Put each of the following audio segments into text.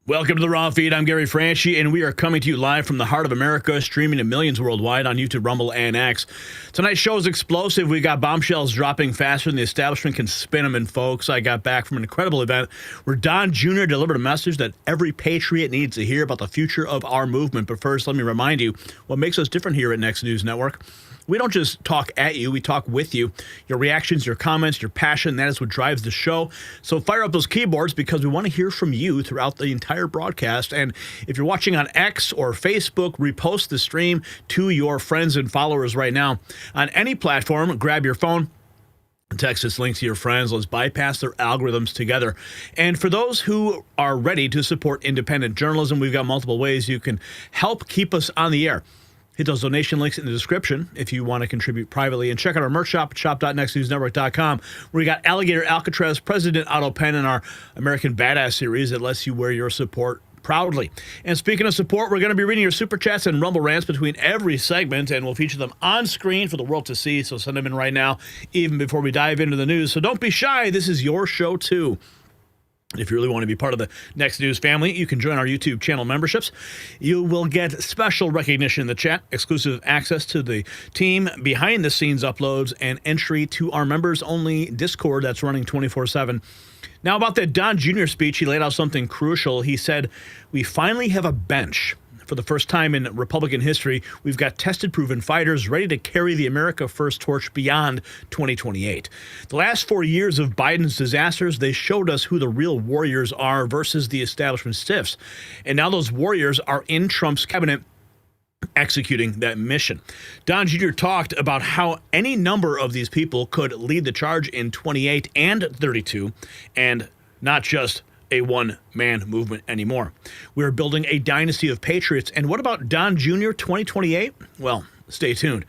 Welcome to the Raw Feed. I'm Gary Franchi, and we are coming to you live from the heart of America, streaming to millions worldwide on YouTube, Rumble, and X. Tonight's show is explosive. We got bombshells dropping faster than the establishment can spin them. And folks, I got back from an incredible event where Don Jr. delivered a message that every patriot needs to hear about the future of our movement. But first, let me remind you what makes us different here at Next News Network. We don't just talk at you, we talk with you. Your reactions, your comments, your passion, that is what drives the show. So fire up those keyboards because we want to hear from you throughout the entire broadcast. And if you're watching on X or Facebook, repost the stream to your friends and followers right now. On any platform, grab your phone, text this link to your friends. Let's bypass their algorithms together. And for those who are ready to support independent journalism, we've got multiple ways you can help keep us on the air. Hit those donation links in the description if you want to contribute privately. And check out our merch shop at shop.nextnewsnetwork.com, where we got Alligator Alcatraz, President Otto Penn, and our American Badass series that lets you wear your support proudly. And speaking of support, we're going to be reading your super chats and Rumble rants between every segment, and we'll feature them on screen for the world to see. So send them in right now, even before we dive into the news. So don't be shy. This is your show, too. If you really want to be part of the Next News family, you can join our YouTube channel memberships. You will get special recognition in the chat, exclusive access to the team, behind-the-scenes uploads, and entry to our members-only Discord that's running 24/7. Now, about that Don Jr. speech, he laid out something crucial. He said, we finally have a bench. For the first time in Republican history, we've got tested, proven fighters ready to carry the America First torch beyond 2028. The last 4 years of Biden's disasters, they showed us who the real warriors are versus the establishment stiffs. And now those warriors are in Trump's cabinet executing that mission. Don Jr. talked about how any number of these people could lead the charge in 28 and 32, and not just a one-man movement anymore. We're building a dynasty of patriots. And what about Don Jr. 2028? Well, stay tuned.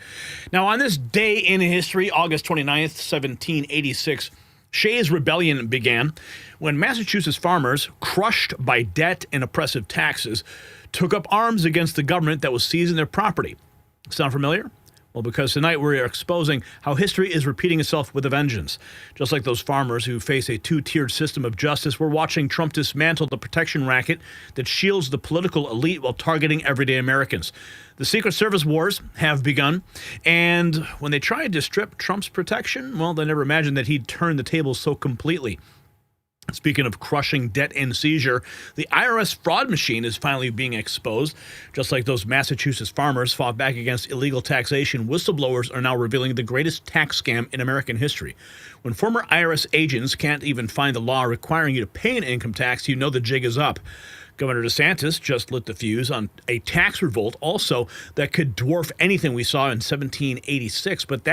Now, on this day in history, August 29th, 1786, Shays' Rebellion began when Massachusetts farmers, crushed by debt and oppressive taxes, took up arms against the government that was seizing their property. Sound familiar? Well, because tonight we're exposing how history is repeating itself with a vengeance. Just like those farmers who face a two-tiered system of justice, we're watching Trump dismantle the protection racket that shields the political elite while targeting everyday Americans. The Secret Service wars have begun, and when they tried to strip Trump's protection, well, they never imagined that he'd turn the tables so completely. Speaking of crushing debt and seizure, the IRS fraud machine is finally being exposed. Just like those Massachusetts farmers fought back against illegal taxation, whistleblowers are now revealing the greatest tax scam in American history. When former IRS agents can't even find the law requiring you to pay an income tax, you know the jig is up. Governor DeSantis just lit the fuse on a tax revolt also that could dwarf anything we saw in 1786, but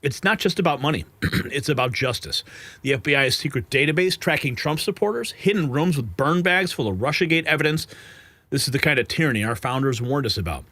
it's not just about money. It's about justice. The FBI's secret database tracking Trump supporters, hidden rooms with burn bags full of Russiagate evidence. This is the kind of tyranny our founders warned us about.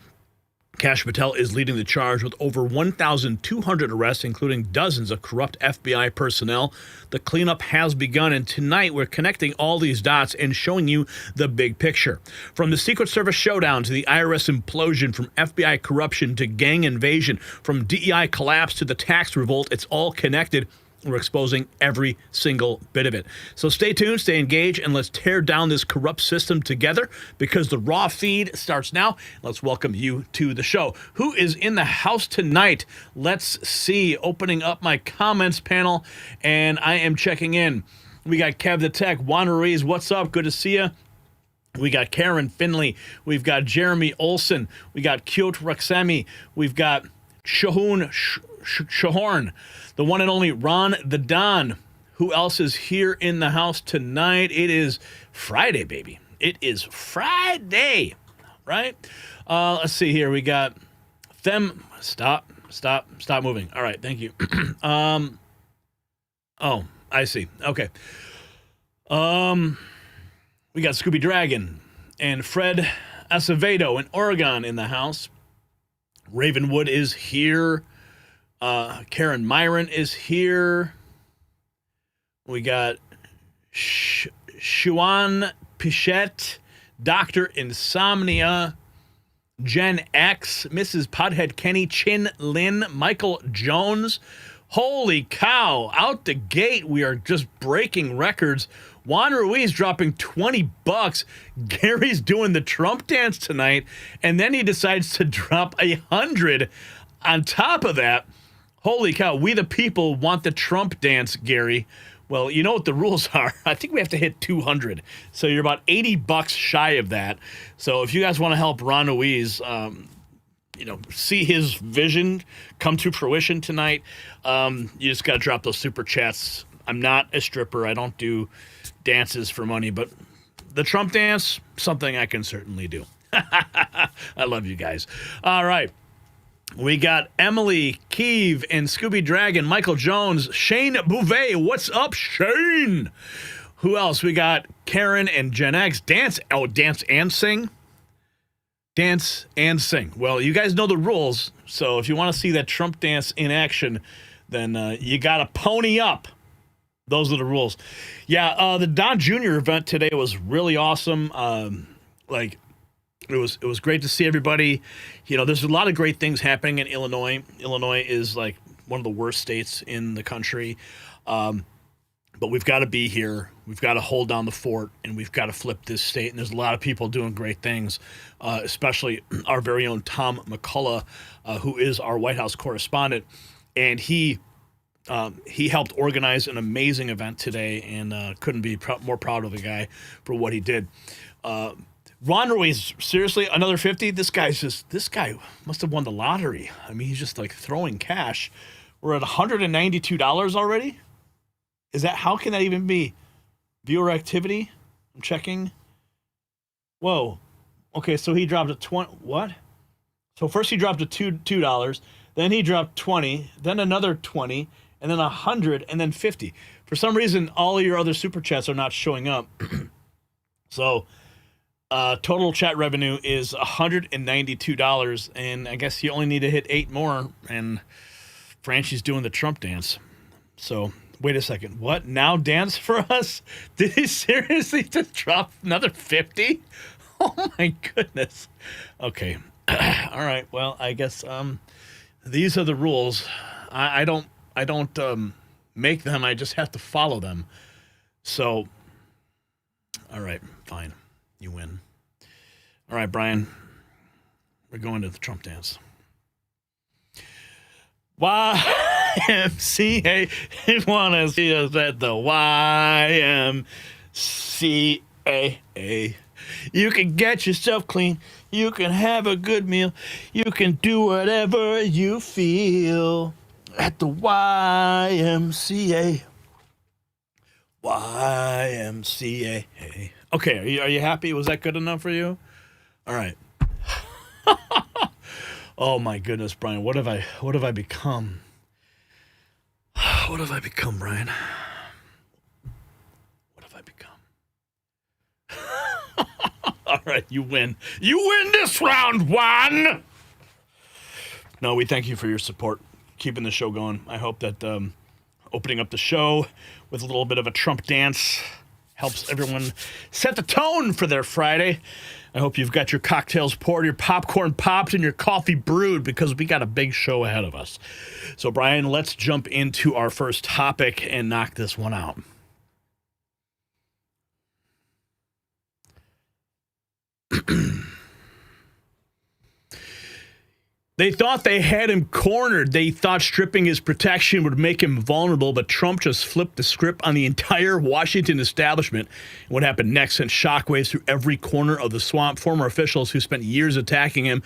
Kash Patel is leading the charge with over 1,200 arrests, including dozens of corrupt FBI personnel. The cleanup has begun, and tonight we're connecting all these dots and showing you the big picture. From the Secret Service showdown to the IRS implosion, from FBI corruption to gang invasion, from DEI collapse to the tax revolt, it's all connected. We're exposing every single bit of it. So stay tuned, stay engaged, and let's tear down this corrupt system together because the Raw Feed starts now. Let's welcome you to the show. Who is in the house tonight? Let's see. Opening up my comments panel, and I am checking in. We got Kev the Tech, Juan Ruiz. What's up? Good to see you. We got Karen Finley. We've got Jeremy Olson. We got Kyoto Raksemi. We've got Shahun Shahorn. The one and only Ron the Don. Who else is here in the house tonight? It is Friday, baby. It is Friday, right? Let's see here. We got them. Stop moving. All right, thank you. Oh, I see. Okay. We got Scooby Dragon and Fred Acevedo in Oregon in the house. Ravenwood is here. Karen Myron is here. We got Shuan Pichette, Dr. Insomnia, Gen X, Mrs. Podhead Kenny, Chin Lin, Michael Jones. Holy cow, out the gate, we are just breaking records. Juan Ruiz dropping $20. Gary's doing the Trump dance tonight, and then he decides to drop 100 on top of that. Holy cow, we the people want the Trump dance, Gary. Well, you know what the rules are. I think we have to hit 200. So you're about $80 shy of that. So if you guys want to help Ron Ruiz, see his vision come to fruition tonight, you just got to drop those super chats. I'm not a stripper. I don't do dances for money, but the Trump dance, something I can certainly do. I love you guys. All right. We got Emily, Keeve, and Scooby Dragon, Michael Jones, Shane Bouvet. What's up, Shane? Who else? We got Karen and Gen X. Dance and sing? Dance and sing. Well, you guys know the rules, so if you want to see that Trump dance in action, then you got to pony up. Those are the rules. Yeah, the Don Jr. event today was really awesome. It was great to see everybody. There's a lot of great things happening in Illinois. Illinois is like one of the worst states in the country. But we've got to be here. We've got to hold down the fort, and we've got to flip this state. And there's a lot of people doing great things, especially our very own Tom McCullough, who is our White House correspondent. And he helped organize an amazing event today, and couldn't be more proud of the guy for what he did. Ron Ruiz, seriously, another 50? This guy must have won the lottery. I mean, he's just like throwing cash. We're at $192 already? How can that even be? Viewer activity? I'm checking. Whoa. Okay, so he dropped at 20. What? So first he dropped at $2, then he dropped 20, then another 20, and then 100, and then 50. For some reason, all of your other super chats are not showing up. So total chat revenue is $192, and I guess you only need to hit 8 more, and Franchi's doing the Trump dance. So wait a second. What? Now dance for us? Did he seriously just drop another 50? Oh my goodness. Okay. All right. Well, I guess these are the rules. I don't make them. I just have to follow them. So, all right, fine. You win. All right, Brian. We're going to the Trump dance. YMCA. You want to see us at the YMCA. You can get yourself clean. You can have a good meal. You can do whatever you feel at the YMCA. YMCA. Okay, are you happy? Was that good enough for you? All right. Oh my goodness, Brian, what have I become? What have I become, Brian? What have I become? All right, you win. You win this round, Juan! No, we thank you for your support, keeping the show going. I hope that opening up the show with a little bit of a Trump dance helps everyone set the tone for their Friday. I hope you've got your cocktails poured, your popcorn popped, and your coffee brewed, because we got a big show ahead of us. So, Brian, let's jump into our first topic and knock this one out. They thought they had him cornered. They thought stripping his protection would make him vulnerable, but Trump just flipped the script on the entire Washington establishment. What happened next sent shockwaves through every corner of the swamp. Former officials who spent years attacking him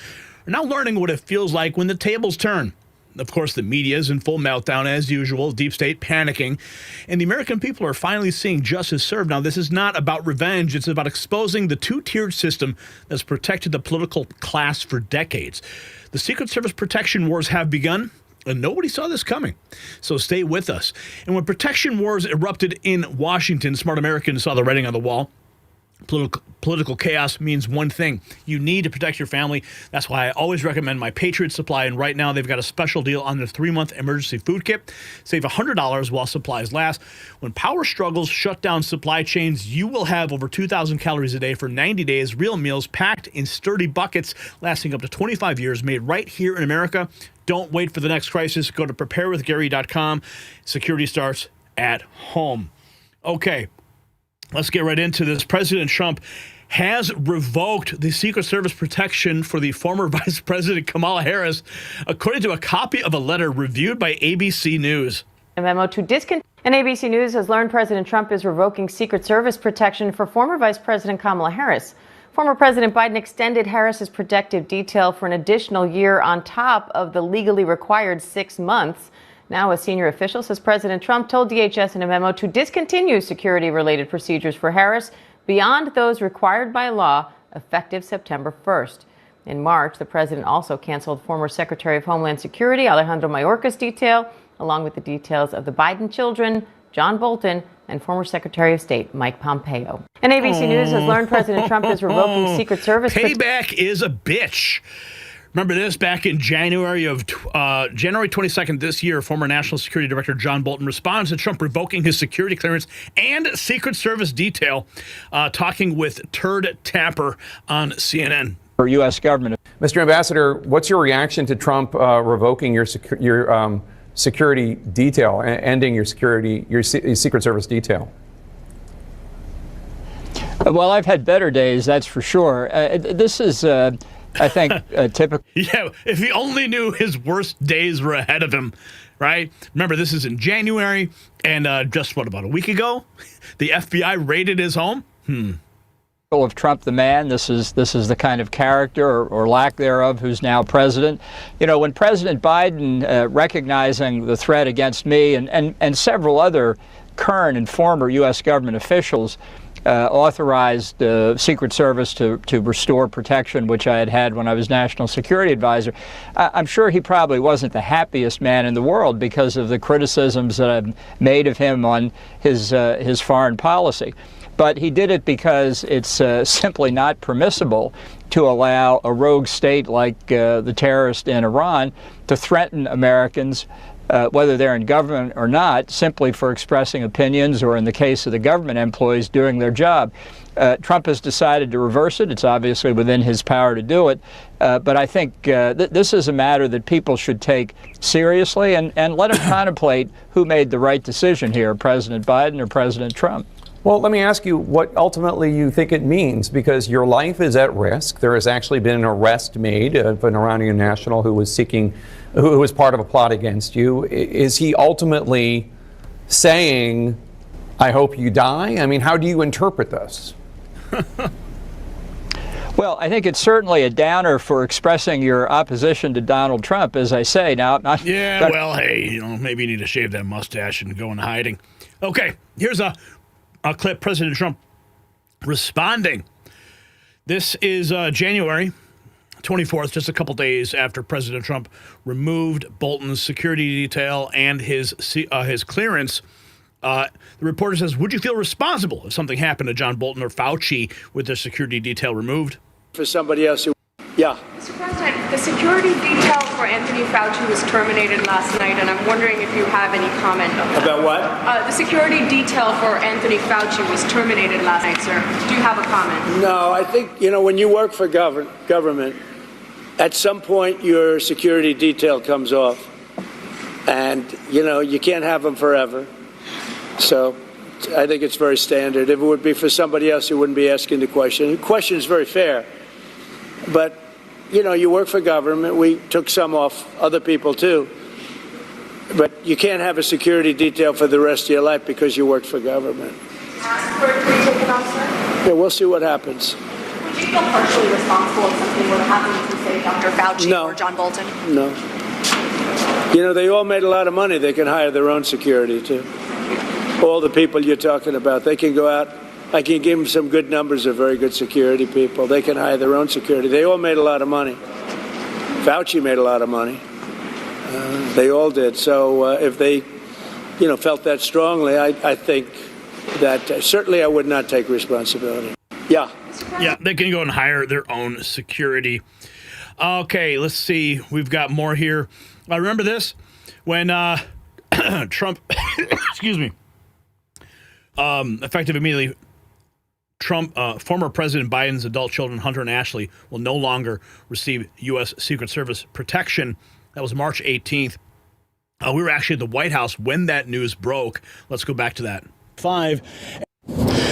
are now learning what it feels like when the tables turn. Of course, the media is in full meltdown as usual, deep state panicking, and the American people are finally seeing justice served. Now, this is not about revenge. It's about exposing the two-tiered system that's protected the political class for decades. The Secret Service protection wars have begun, and nobody saw this coming. So stay with us. And when protection wars erupted in Washington, smart Americans saw the writing on the wall. Political chaos means one thing. You need to protect your family. That's why I always recommend my Patriots supply. And right now, they've got a special deal on their 3-month emergency food kit. Save $100 while supplies last. When power struggles shut down supply chains, you will have over 2,000 calories a day for 90 days. Real meals packed in sturdy buckets lasting up to 25 years, made right here in America. Don't wait for the next crisis. Go to preparewithgary.com. Security starts at home. Okay. Let's get right into this. President Trump has revoked the Secret Service protection for the former Vice President Kamala Harris, according to a copy of a letter reviewed by ABC News. A memo to discontinue. And ABC News has learned President Trump is revoking Secret Service protection for former Vice President Kamala Harris. Former President Biden extended Harris's protective detail for an additional year on top of the legally required 6 months. Now, a senior official says President Trump told DHS in a memo to discontinue security-related procedures for Harris beyond those required by law, effective September 1st. In March, the president also canceled former Secretary of Homeland Security Alejandro Mayorkas' detail, along with the details of the Biden children, John Bolton, and former Secretary of State Mike Pompeo. And ABC News has learned President Trump is revoking Secret Service. Payback is a bitch. Remember this? Back in January 22nd this year, former National Security Director John Bolton responds to Trump revoking his security clearance and Secret Service detail, talking with Turd Tapper on CNN. For U.S. government. Mr. Ambassador, what's your reaction to Trump revoking your security detail, ending your Secret Service detail? Well, I've had better days, that's for sure. This is, I think, typical. Yeah, if he only knew his worst days were ahead of him, right? Remember, this is in January, and just, about a week ago, the FBI raided his home? Of Trump the man. This is the kind of character or lack thereof who's now president. You know, when President Biden, recognizing the threat against me and several other current and former U.S. government officials, authorized the Secret Service to restore protection, which I had when I was National Security Advisor, I'm sure he probably wasn't the happiest man in the world because of the criticisms that I've made of him on his foreign policy. But he did it because it's simply not permissible to allow a rogue state like the terrorists in Iran to threaten Americans, whether they're in government or not, simply for expressing opinions or, in the case of the government employees, doing their job. Trump has decided to reverse it. It's obviously within his power to do it. But I think this is a matter that people should take seriously and let them contemplate who made the right decision here, President Biden or President Trump. Well, let me ask you what ultimately you think it means, because your life is at risk. There has actually been an arrest made of an Iranian national who was part of a plot against you. Is he ultimately saying, I hope you die? I mean, how do you interpret this? Well, I think it's certainly a downer for expressing your opposition to Donald Trump, as I say. Now, well, hey, maybe you need to shave that mustache and go in hiding. Okay, here's a clip. President Trump responding. This is January 24th, just a couple days after President Trump removed Bolton's security detail and his clearance. The reporter says, would you feel responsible if something happened to John Bolton or Fauci with their security detail removed? For somebody else who, yeah. Mr. President, the security detail for Anthony Fauci was terminated last night, and I'm wondering if you have any comment on that. About what? The security detail for Anthony Fauci was terminated last night, sir. Do you have a comment? No, I think, when you work for government, at some point your security detail comes off. And, you can't have them forever. So I think it's very standard. If it would be for somebody else, you wouldn't be asking the question. The question is very fair. But, you work for government. We took some off other people, too. But you can't have a security detail for the rest of your life because you work for government. Ask for it to be taken off, sir? Yeah, we'll see what happens. Would you feel partially responsible if something were to happen to, say, Dr. Fauci or John Bolton? No. They all made a lot of money. They can hire their own security, too. All the people you're talking about, they can go out. I can give them some good numbers of very good security people. They can hire their own security. They all made a lot of money. Fauci made a lot of money. They all did. So if they, felt that strongly, I think that certainly I would not take responsibility. Yeah. Yeah, they can go and hire their own security. Okay, let's see. We've got more here. Remember this? When Trump, excuse me, effective immediately, Trump, former President Biden's adult children, Hunter and Ashley, will no longer receive U.S. Secret Service protection. That was March 18th. We were actually at the White House when that news broke. Let's go back to that.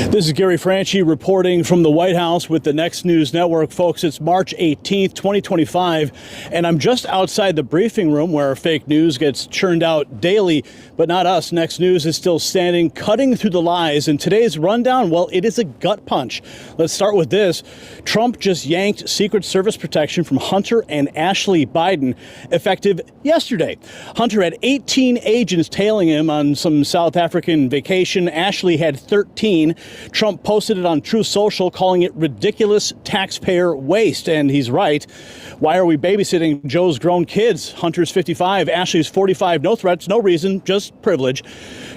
This is Gary Franchi reporting from the White House with the Next News Network. Folks, it's March 18th, 2025, and I'm just outside the briefing room where fake news gets churned out daily, but not us. Next News is still standing, cutting through the lies. And today's rundown, well, it is a gut punch. Let's start with this. Trump just yanked Secret Service protection from Hunter and Ashley Biden, effective yesterday. Hunter had 18 agents tailing him on some South African vacation. Ashley had 13. Trump posted it on Truth Social, calling it ridiculous taxpayer waste. And he's right. Why are we babysitting Joe's grown kids? Hunter's 55, Ashley's 45. No threats, no reason, just privilege.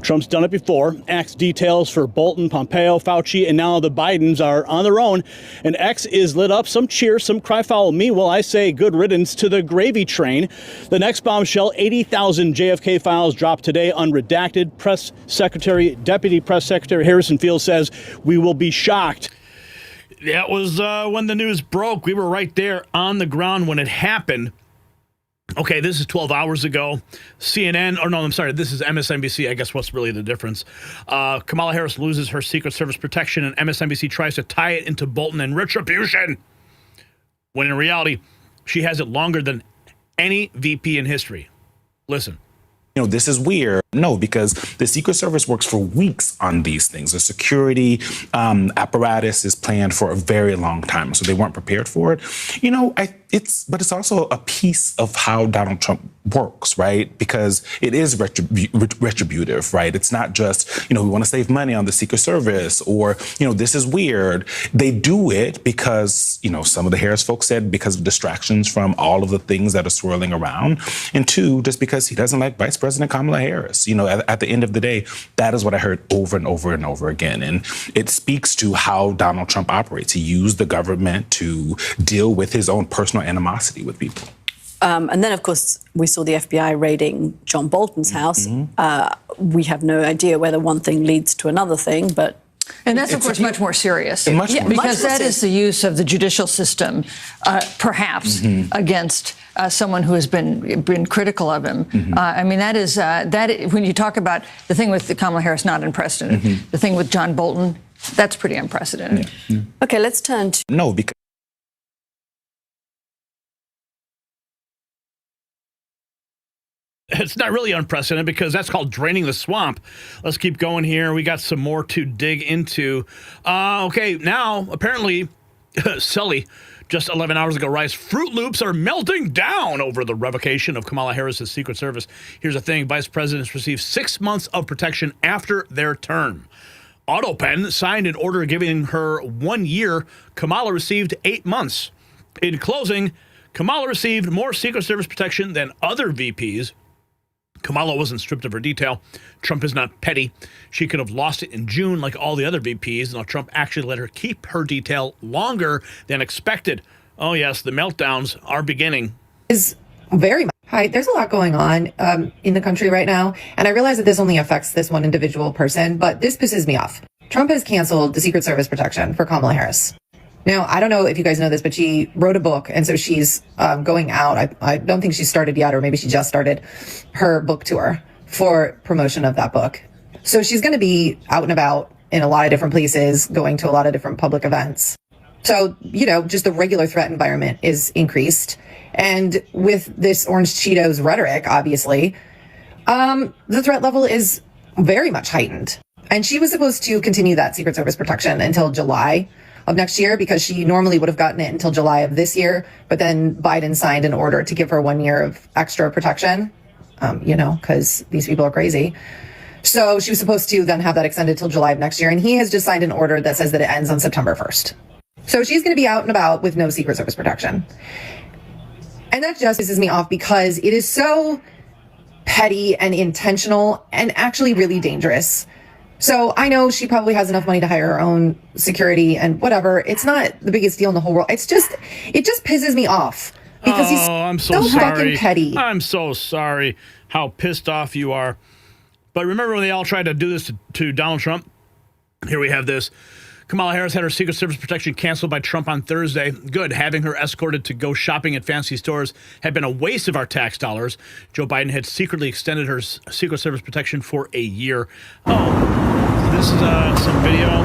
Trump's done it before. Axed details for Bolton, Pompeo, Fauci, and now the Bidens are on their own. And X is lit up. Some cheer, some cry foul me. Well, I say good riddance to the gravy train. The next bombshell, 80,000 JFK files dropped today, unredacted. Deputy Press Secretary Harrison Field says we will be shocked. That was when the news broke. We were right there on the ground when it happened. Okay, this is 12 hours ago. CNN, or no, I'm sorry, this is MSNBC. I guess what's really the difference? Kamala Harris loses her Secret Service protection, and MSNBC tries to tie it into Bolton and retribution, when in reality, she has it longer than any VP in history. Listen. You know, this is weird. No, because the Secret Service works for weeks on these things. The security apparatus is planned for a very long time, so they weren't prepared for it. You know, but it's also a piece of how Donald Trump works, right? Because it is retributive, right? It's not just, we want to save money on the Secret Service or, this is weird. They do it because, some of the Harris folks said because of distractions from all of the things that are swirling around. And two, just because he doesn't like Vice President Kamala Harris. At the end of the day, that is what I heard over and over and over again. And it speaks to how Donald Trump operates. He used the government to deal with his own personal animosity with people. And then, of course, we saw the FBI raiding John Bolton's house. We have no idea whether one thing leads to another thing, but... And that's, of course, much more serious. Because that is the use of the judicial system, perhaps, against someone who has been critical of him. I mean, when you talk about the thing with Kamala Harris, not unprecedented. The thing with John Bolton, that's pretty unprecedented. Okay, let's turn to... No, because... It's not really unprecedented because that's called draining the swamp. Let's keep going here. We got some more to dig into. Okay, now, apparently, Sully, just 11 hours ago, writes, Fruit Loops are melting down over the revocation of Kamala Harris's Secret Service. Here's the thing. Vice presidents received 6 months of protection after their term. AutoPen signed an order giving her 1 year. Kamala received 8 months. In closing, Kamala received more Secret Service protection than other VPs. Kamala wasn't stripped of her detail. Trump is not petty. She could have lost it in June like all the other VPs. Now, Trump actually let her keep her detail longer than expected. Oh, yes, the meltdowns are beginning. Is very much. Hi, there's a lot going on in the country right now. And I realize that this only affects this one individual person, but this pisses me off. Trump has canceled the Secret Service protection for Kamala Harris. Now, I don't know if you guys know this, but she wrote a book, and so she's going out. I don't think she started yet, or maybe she just started her book tour for promotion of that book. So she's going to be out and about in a lot of different places, going to a lot of different public events. So, just the regular threat environment is increased. And with this Orange Cheetos rhetoric, obviously, the threat level is very much heightened. And she was supposed to continue that Secret Service protection until July of next year, because she normally would have gotten it until July of this year. But then Biden signed an order to give her 1 year of extra protection, because these people are crazy. So she was supposed to then have that extended till July of next year. And he has just signed an order that says that it ends on September 1st. So she's going to be out and about with no Secret Service protection. And that just pisses me off because it is so petty and intentional and actually really dangerous. So I know she probably has enough money to hire her own security and whatever. It's not the biggest deal in the whole world. It just pisses me off because I'm he's so fucking petty. I'm so sorry how pissed off you are. But remember when they all tried to do this to Donald Trump? Here we have this. Kamala Harris had her Secret Service protection canceled by Trump on Thursday. Good. Having her escorted to go shopping at fancy stores had been a waste of our tax dollars. Joe Biden had secretly extended her Secret Service protection for a year. Oh. this is some video.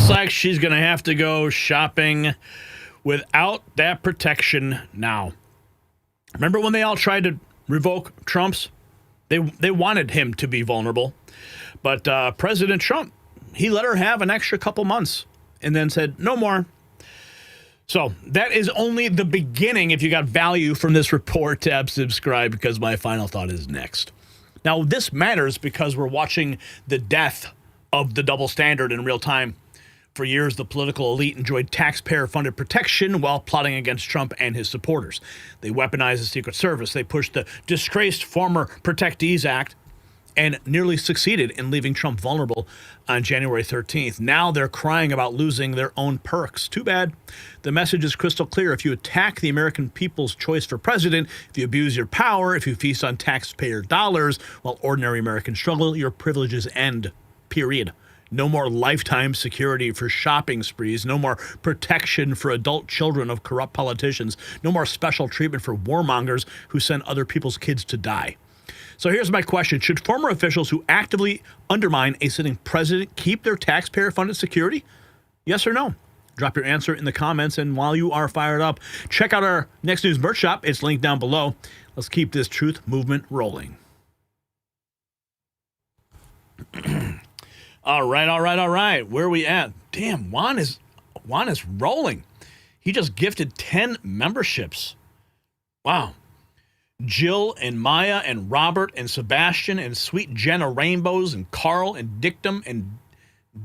Like she's going to have to go shopping without that protection now. Remember when they all tried to revoke Trump's? They wanted him to be vulnerable. But President Trump, he let her have an extra couple months and then said, no more. So that is only the beginning. If you got value from this report, tab subscribe, because my final thought is next. Now, this matters because we're watching the death of the double standard in real time. For years, the political elite enjoyed taxpayer-funded protection while plotting against Trump and his supporters. They weaponized the Secret Service. They pushed the disgraced Former Protectees Act and nearly succeeded in leaving Trump vulnerable on January 13th. Now they're crying about losing their own perks. Too bad. The message is crystal clear. If you attack the American people's choice for president, if you abuse your power, if you feast on taxpayer dollars while ordinary Americans struggle, your privileges end. Period. No more lifetime security for shopping sprees. No more protection for adult children of corrupt politicians. No more special treatment for warmongers who send other people's kids to die. So here's my question. Should former officials who actively undermine a sitting president keep their taxpayer-funded security? Yes or no? Drop your answer in the comments. And while you are fired up, check out our Next News merch shop. It's linked down below. Let's keep this truth movement rolling. All right. Where are we at? Damn, Juan is rolling. He just gifted 10 memberships. Wow. Jill and Maya and Robert and Sebastian and Sweet Jenna Rainbows and Carl and Dictum and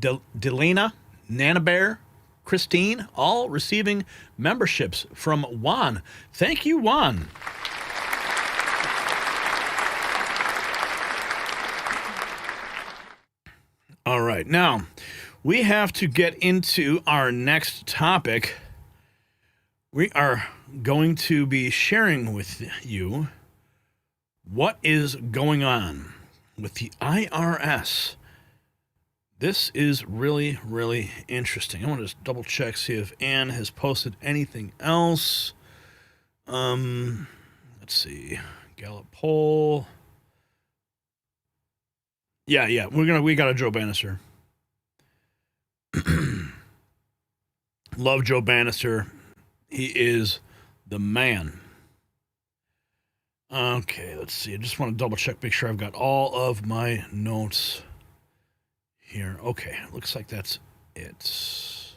Delena, Nana Bear, Christine, all receiving memberships from Juan. Thank you, Juan. All right, now we have to get into our next topic. We are going to be sharing with you what is going on with the IRS. This is really, really interesting. I want to just double check, see if Ann has posted anything else. Let's see, Gallup poll. Yeah. We got a Joe Bannister. Love Joe Bannister. He is the man. Okay, let's see. I just want to double check, make sure I've got all of my notes here. Okay, looks like that's it.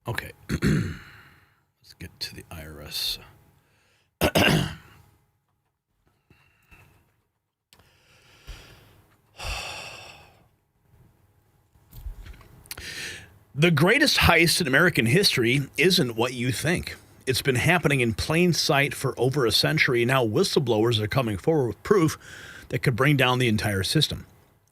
Okay. Let's get to the IRS. The greatest heist in American history isn't what you think. It's been happening in plain sight for over a century. Now whistleblowers are coming forward with proof that could bring down the entire system.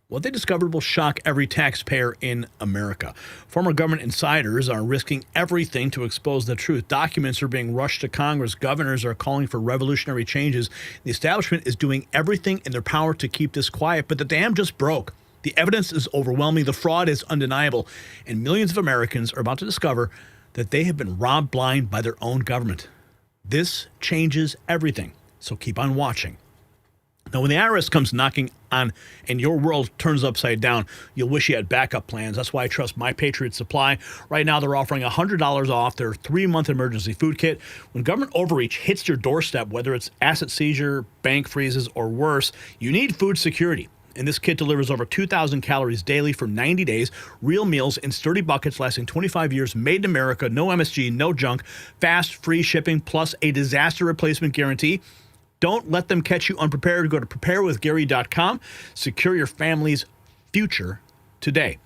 What they discovered will shock every taxpayer in America. Former government insiders are risking everything to expose the truth. Documents are being rushed to Congress. Governors are calling for revolutionary changes. The establishment is doing everything in their power to keep this quiet, but the dam just broke. The evidence is overwhelming, the fraud is undeniable, and millions of Americans are about to discover that they have been robbed blind by their own government. This changes everything, so keep on watching. Now, when the IRS comes knocking on and your world turns upside down, you'll wish you had backup plans. That's why I trust My Patriots Supply. Right now, they're offering $100 off their 3-month emergency food kit. When government overreach hits your doorstep, whether it's asset seizure, bank freezes, or worse, you need food security. And this kit delivers over 2,000 calories daily for 90 days, real meals in sturdy buckets lasting 25 years, made in America, no MSG, no junk, fast, free shipping, plus a disaster replacement guarantee. Don't let them catch you unprepared. Go to preparewithgary.com. Secure your family's future today.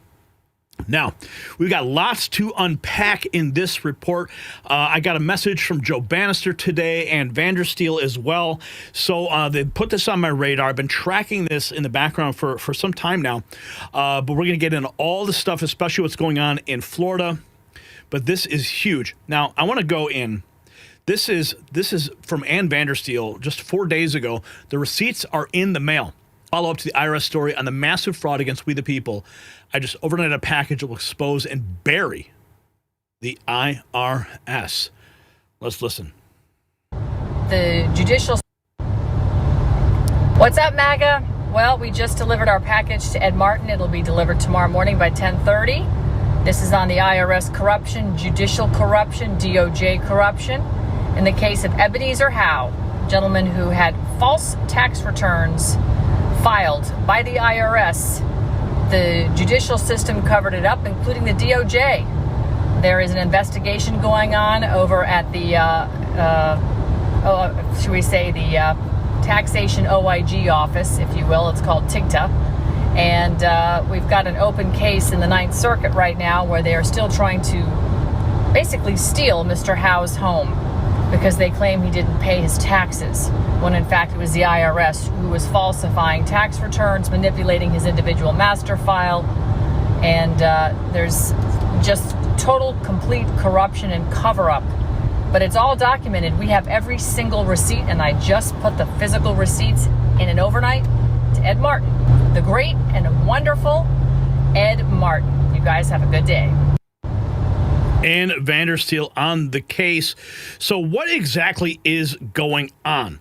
Now, we've got lots to unpack in this report. I got a message from Joe Bannister today and Vandersteel as well. So they put this on my radar. I've been tracking this in the background for some time now. But we're going to get into all the stuff, especially what's going on in Florida. But this is huge. Now, I want to go in. This is from Ann Vandersteel just 4 days ago. The receipts are in the mail. Follow up to the IRS story on the massive fraud against we the people. I just overnighted a package that will expose and bury the IRS. Let's listen. The judicial... What's up, MAGA? Well, we just delivered our package to Ed Martin. It'll be delivered tomorrow morning by 10:30. This is on the IRS corruption, judicial corruption, DOJ corruption. In the case of Ebenezer Howe, a gentleman who had false tax returns filed by the IRS. The judicial system covered it up, including the DOJ. There is an investigation going on over at the, should we say, the taxation OIG office, if you will. It's called TIGTA. And we've got an open case in the Ninth Circuit right now where they are still trying to basically steal Mr. Howe's home because they claim he didn't pay his taxes, when in fact it was the IRS who was falsifying tax returns, manipulating his individual master file, and there's just total, complete corruption and cover-up. But it's all documented. We have every single receipt, and I just put the physical receipts in an overnight to Ed Martin, the great and wonderful Ed Martin. You guys have a good day. And Vandersteel on the case. So what exactly is going on?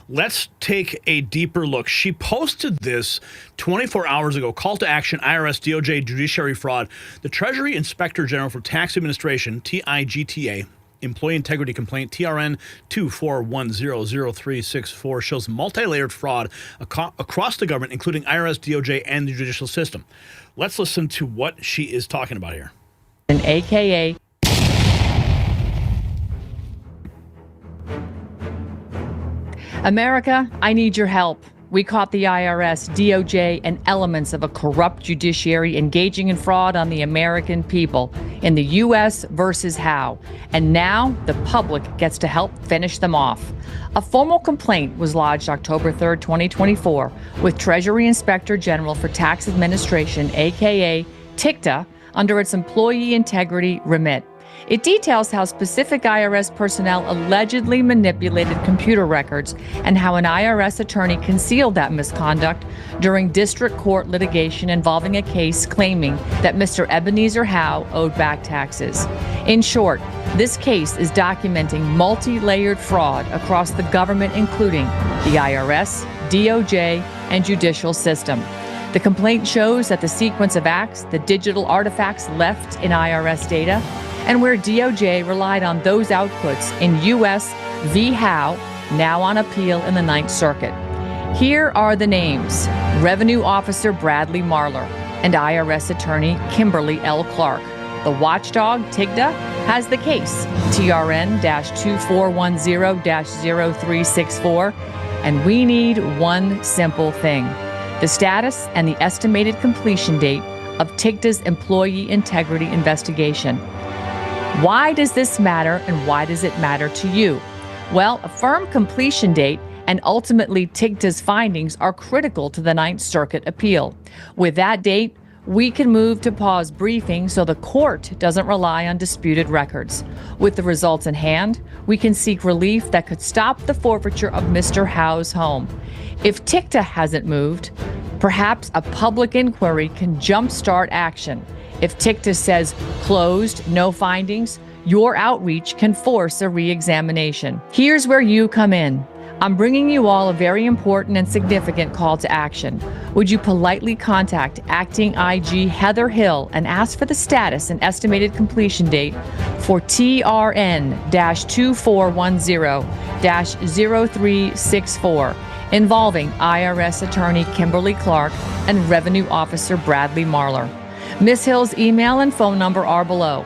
Let's take a deeper look. She posted this 24 hours ago. Call to action, IRS, DOJ, judiciary fraud. The Treasury Inspector General for Tax Administration, TIGTA, Employee Integrity Complaint, TRN 241003664, shows multi-layered fraud across the government, including IRS, DOJ, and the judicial system. Let's listen to what she is talking about here. An AKA America, I need your help. We caught the IRS, DOJ, and elements of a corrupt judiciary engaging in fraud on the American people in the U.S. versus Howe. And now the public gets to help finish them off. A formal complaint was lodged October 3rd, 2024, with Treasury Inspector General for Tax Administration, AKA TIGTA, under its employee integrity remit. It details how specific IRS personnel allegedly manipulated computer records and how an IRS attorney concealed that misconduct during district court litigation involving a case claiming that Mr. Ebenezer Howe owed back taxes. In short, this case is documenting multi-layered fraud across the government, including the IRS, DOJ, and judicial system. The complaint shows that the sequence of acts, the digital artifacts left in IRS data, and where DOJ relied on those outputs in U.S. v. Howe, now on appeal in the Ninth Circuit. Here are the names: Revenue Officer Bradley Marler and IRS Attorney Kimberly L. Clark. The watchdog, TIGTA, has the case, TRN-2410-0364, and we need one simple thing: the status and the estimated completion date of TIGTA's employee integrity investigation. Why does this matter, and why does it matter to you? Well, a firm completion date and ultimately TIGTA's findings are critical to the Ninth Circuit appeal. With that date, we can move to pause briefing so the court doesn't rely on disputed records. With the results in hand, we can seek relief that could stop the forfeiture of Mr. Howe's home. If TIGTA hasn't moved, perhaps a public inquiry can jumpstart action. If TIGTA says closed, no findings, your outreach can force a re-examination. Here's where you come in. I'm bringing you all a very important and significant call to action. Would you politely contact Acting IG Heather Hill and ask for the status and estimated completion date for TRN-2410-0364 involving IRS Attorney Kimberly Clark and Revenue Officer Bradley Marler. Ms. Hill's email and phone number are below.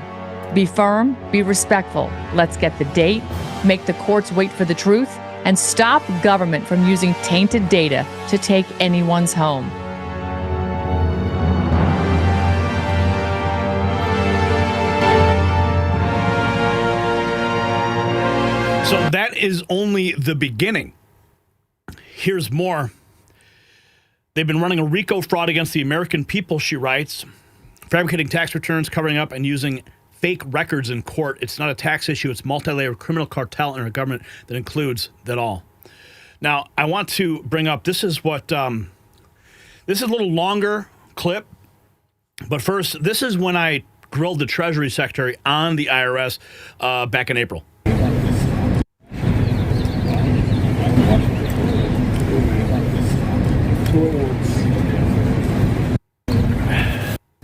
Be firm, be respectful. Let's get the date, make the courts wait for the truth, and stop government from using tainted data to take anyone's home. So that is only the beginning. Here's more. They've been running a RICO fraud against the American people, she writes, fabricating tax returns, covering up, and using fake records in court. It's not a tax issue. It's multi-layered criminal cartel in a government that includes that all. Now, I want to bring up, this is what, this is a little longer clip, but first, this is when I grilled the Treasury Secretary on the IRS back in April.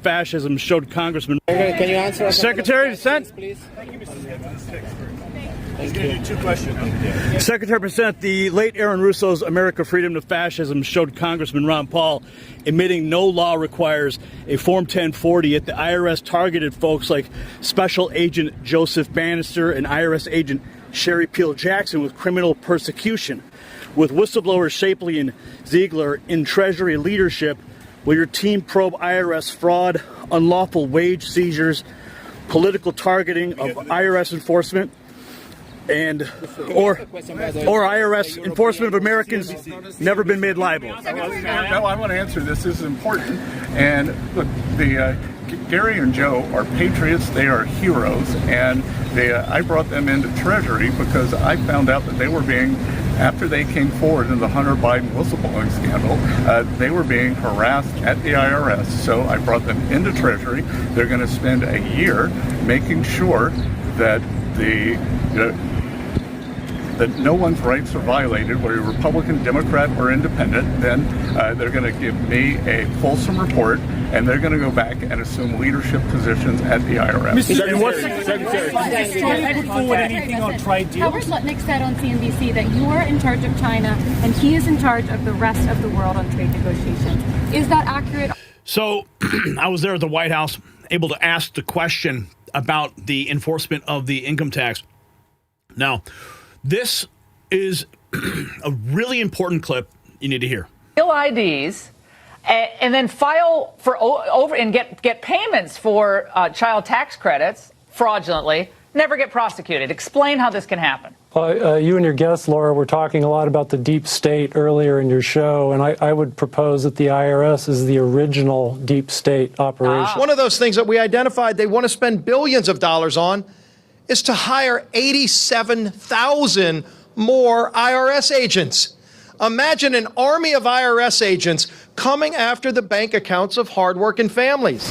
Fascism showed Congressman. Can you answer? Secretary of Senate, please. Thank you, Mr. He's going to do 2 questions. Secretary of Senate, the late Aaron Russo's America Freedom to Fascism showed Congressman Ron Paul admitting no law requires a Form 1040, yet the IRS targeted folks like Special Agent Joseph Bannister and IRS Agent Sherry Peel Jackson with criminal persecution. With whistleblowers Shapley and Ziegler in Treasury leadership, will your team probe IRS fraud, unlawful wage seizures, political targeting of IRS enforcement, and or IRS enforcement of Americans never been made liable? No, I want to answer this. This is important. And look, Gary and Joe are patriots. They are heroes. And I brought them into Treasury because I found out that they were being, after they came forward in the Hunter Biden whistleblowing scandal, they were being harassed at the IRS. So I brought them into Treasury. They're going to spend a year making sure that that no one's rights are violated, whether you're Republican, Democrat, or Independent. Then they're going to give me a fulsome report, and they're going to go back and assume leadership positions at the IRS. Howard Lutnick said on CNBC that you are in charge of China and he is in charge of the rest of the world on trade negotiations. Is that accurate? So I was there at the White House, able to ask the question about the enforcement of the income tax. Now, this is a really important clip you need to hear. Real IDs, and then file for over and get payments for child tax credits fraudulently, never get prosecuted. Explain how this can happen. You and your guest, Laura, were talking a lot about the deep state earlier in your show, and I would propose that the IRS is the original deep state operation. One of those things that we identified they want to spend billions of dollars on is to hire 87,000 more IRS agents. Imagine an army of IRS agents coming after the bank accounts of hardworking families.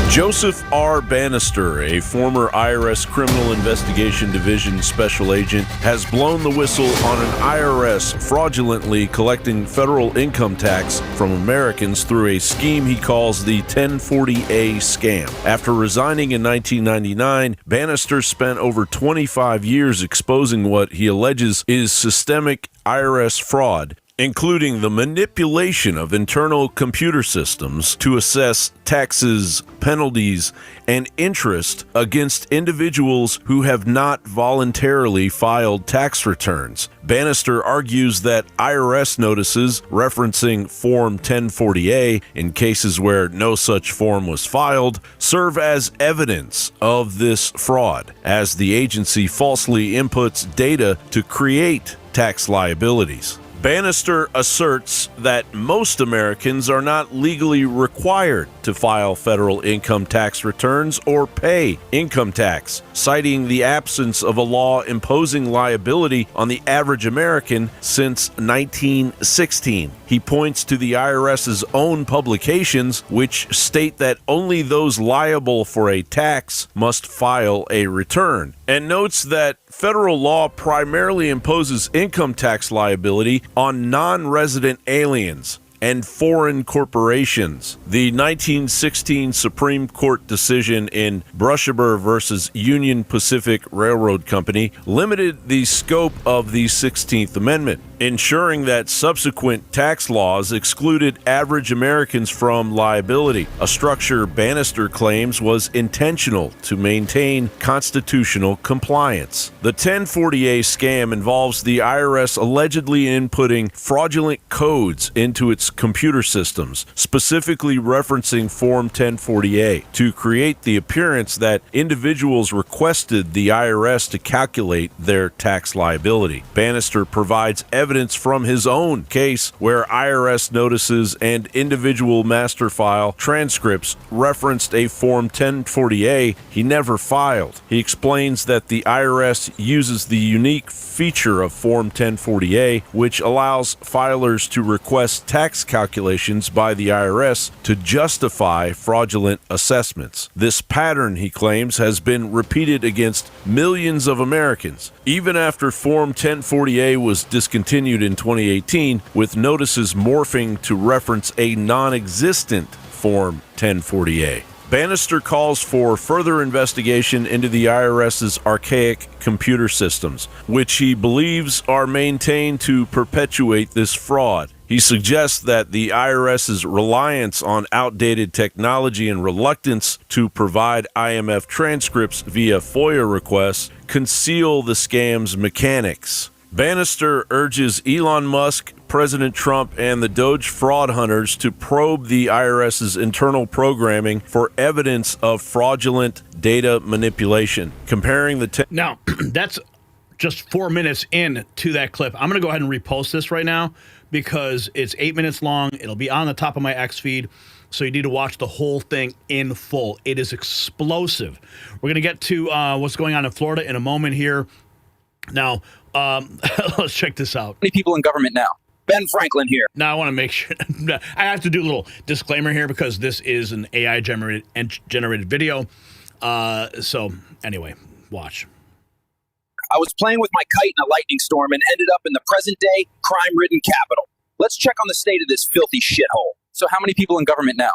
Joseph R. Bannister, a former IRS Criminal Investigation Division special agent, has blown the whistle on an IRS fraudulently collecting federal income tax from Americans through a scheme he calls the 1040A scam. After resigning in 1999, Bannister spent over 25 years exposing what he alleges is systemic IRS fraud, including the manipulation of internal computer systems to assess taxes, penalties, and interest against individuals who have not voluntarily filed tax returns. Bannister argues that IRS notices referencing Form 1040A in cases where no such form was filed serve as evidence of this fraud, as the agency falsely inputs data to create tax liabilities. Bannister asserts that most Americans are not legally required to file federal income tax returns or pay income tax, citing the absence of a law imposing liability on the average American since 1916. He points to the IRS's own publications, which state that only those liable for a tax must file a return, and notes that federal law primarily imposes income tax liability on non-resident aliens and foreign corporations. The 1916 Supreme Court decision in Brushaber versus Union Pacific Railroad Company limited the scope of the 16th Amendment. ensuring that subsequent tax laws excluded average Americans from liability, a structure Bannister claims was intentional to maintain constitutional compliance. The 1040A scam involves the IRS allegedly inputting fraudulent codes into its computer systems, specifically referencing Form 1040A, to create the appearance that individuals requested the IRS to calculate their tax liability. Bannister provides evidence from his own case where IRS notices and individual master file transcripts referenced a Form 1040A he never filed. He explains that the IRS uses the unique feature of Form 1040A, which allows filers to request tax calculations by the IRS to justify fraudulent assessments. This pattern, he claims, has been repeated against millions of Americans, even after Form 1040A was discontinued in 2018, with notices morphing to reference a non-existent Form 1040A. Bannister calls for further investigation into the IRS's archaic computer systems, which he believes are maintained to perpetuate this fraud. He suggests that the IRS's reliance on outdated technology and reluctance to provide IMF transcripts via FOIA requests conceal the scam's mechanics. Bannister urges Elon Musk, President Trump, and the Doge fraud hunters to probe the IRS's internal programming for evidence of fraudulent data manipulation. Comparing the Now, that's just 4 minutes into that clip. I'm going to go ahead and repost this right now because it's 8 minutes long. It'll be on the top of my X feed, so you need to watch the whole thing in full. It is explosive. We're going to get to what's going on in Florida in a moment here. Now, let's check this out. How many people in government now? Ben Franklin here. Now, I want to make sure I have to do a little disclaimer here because this is an AI generated video. So anyway, watch. I was playing with my kite in a lightning storm and ended up in the present-day crime-ridden capital. Let's check on the state of this filthy shithole. So how many people in government now?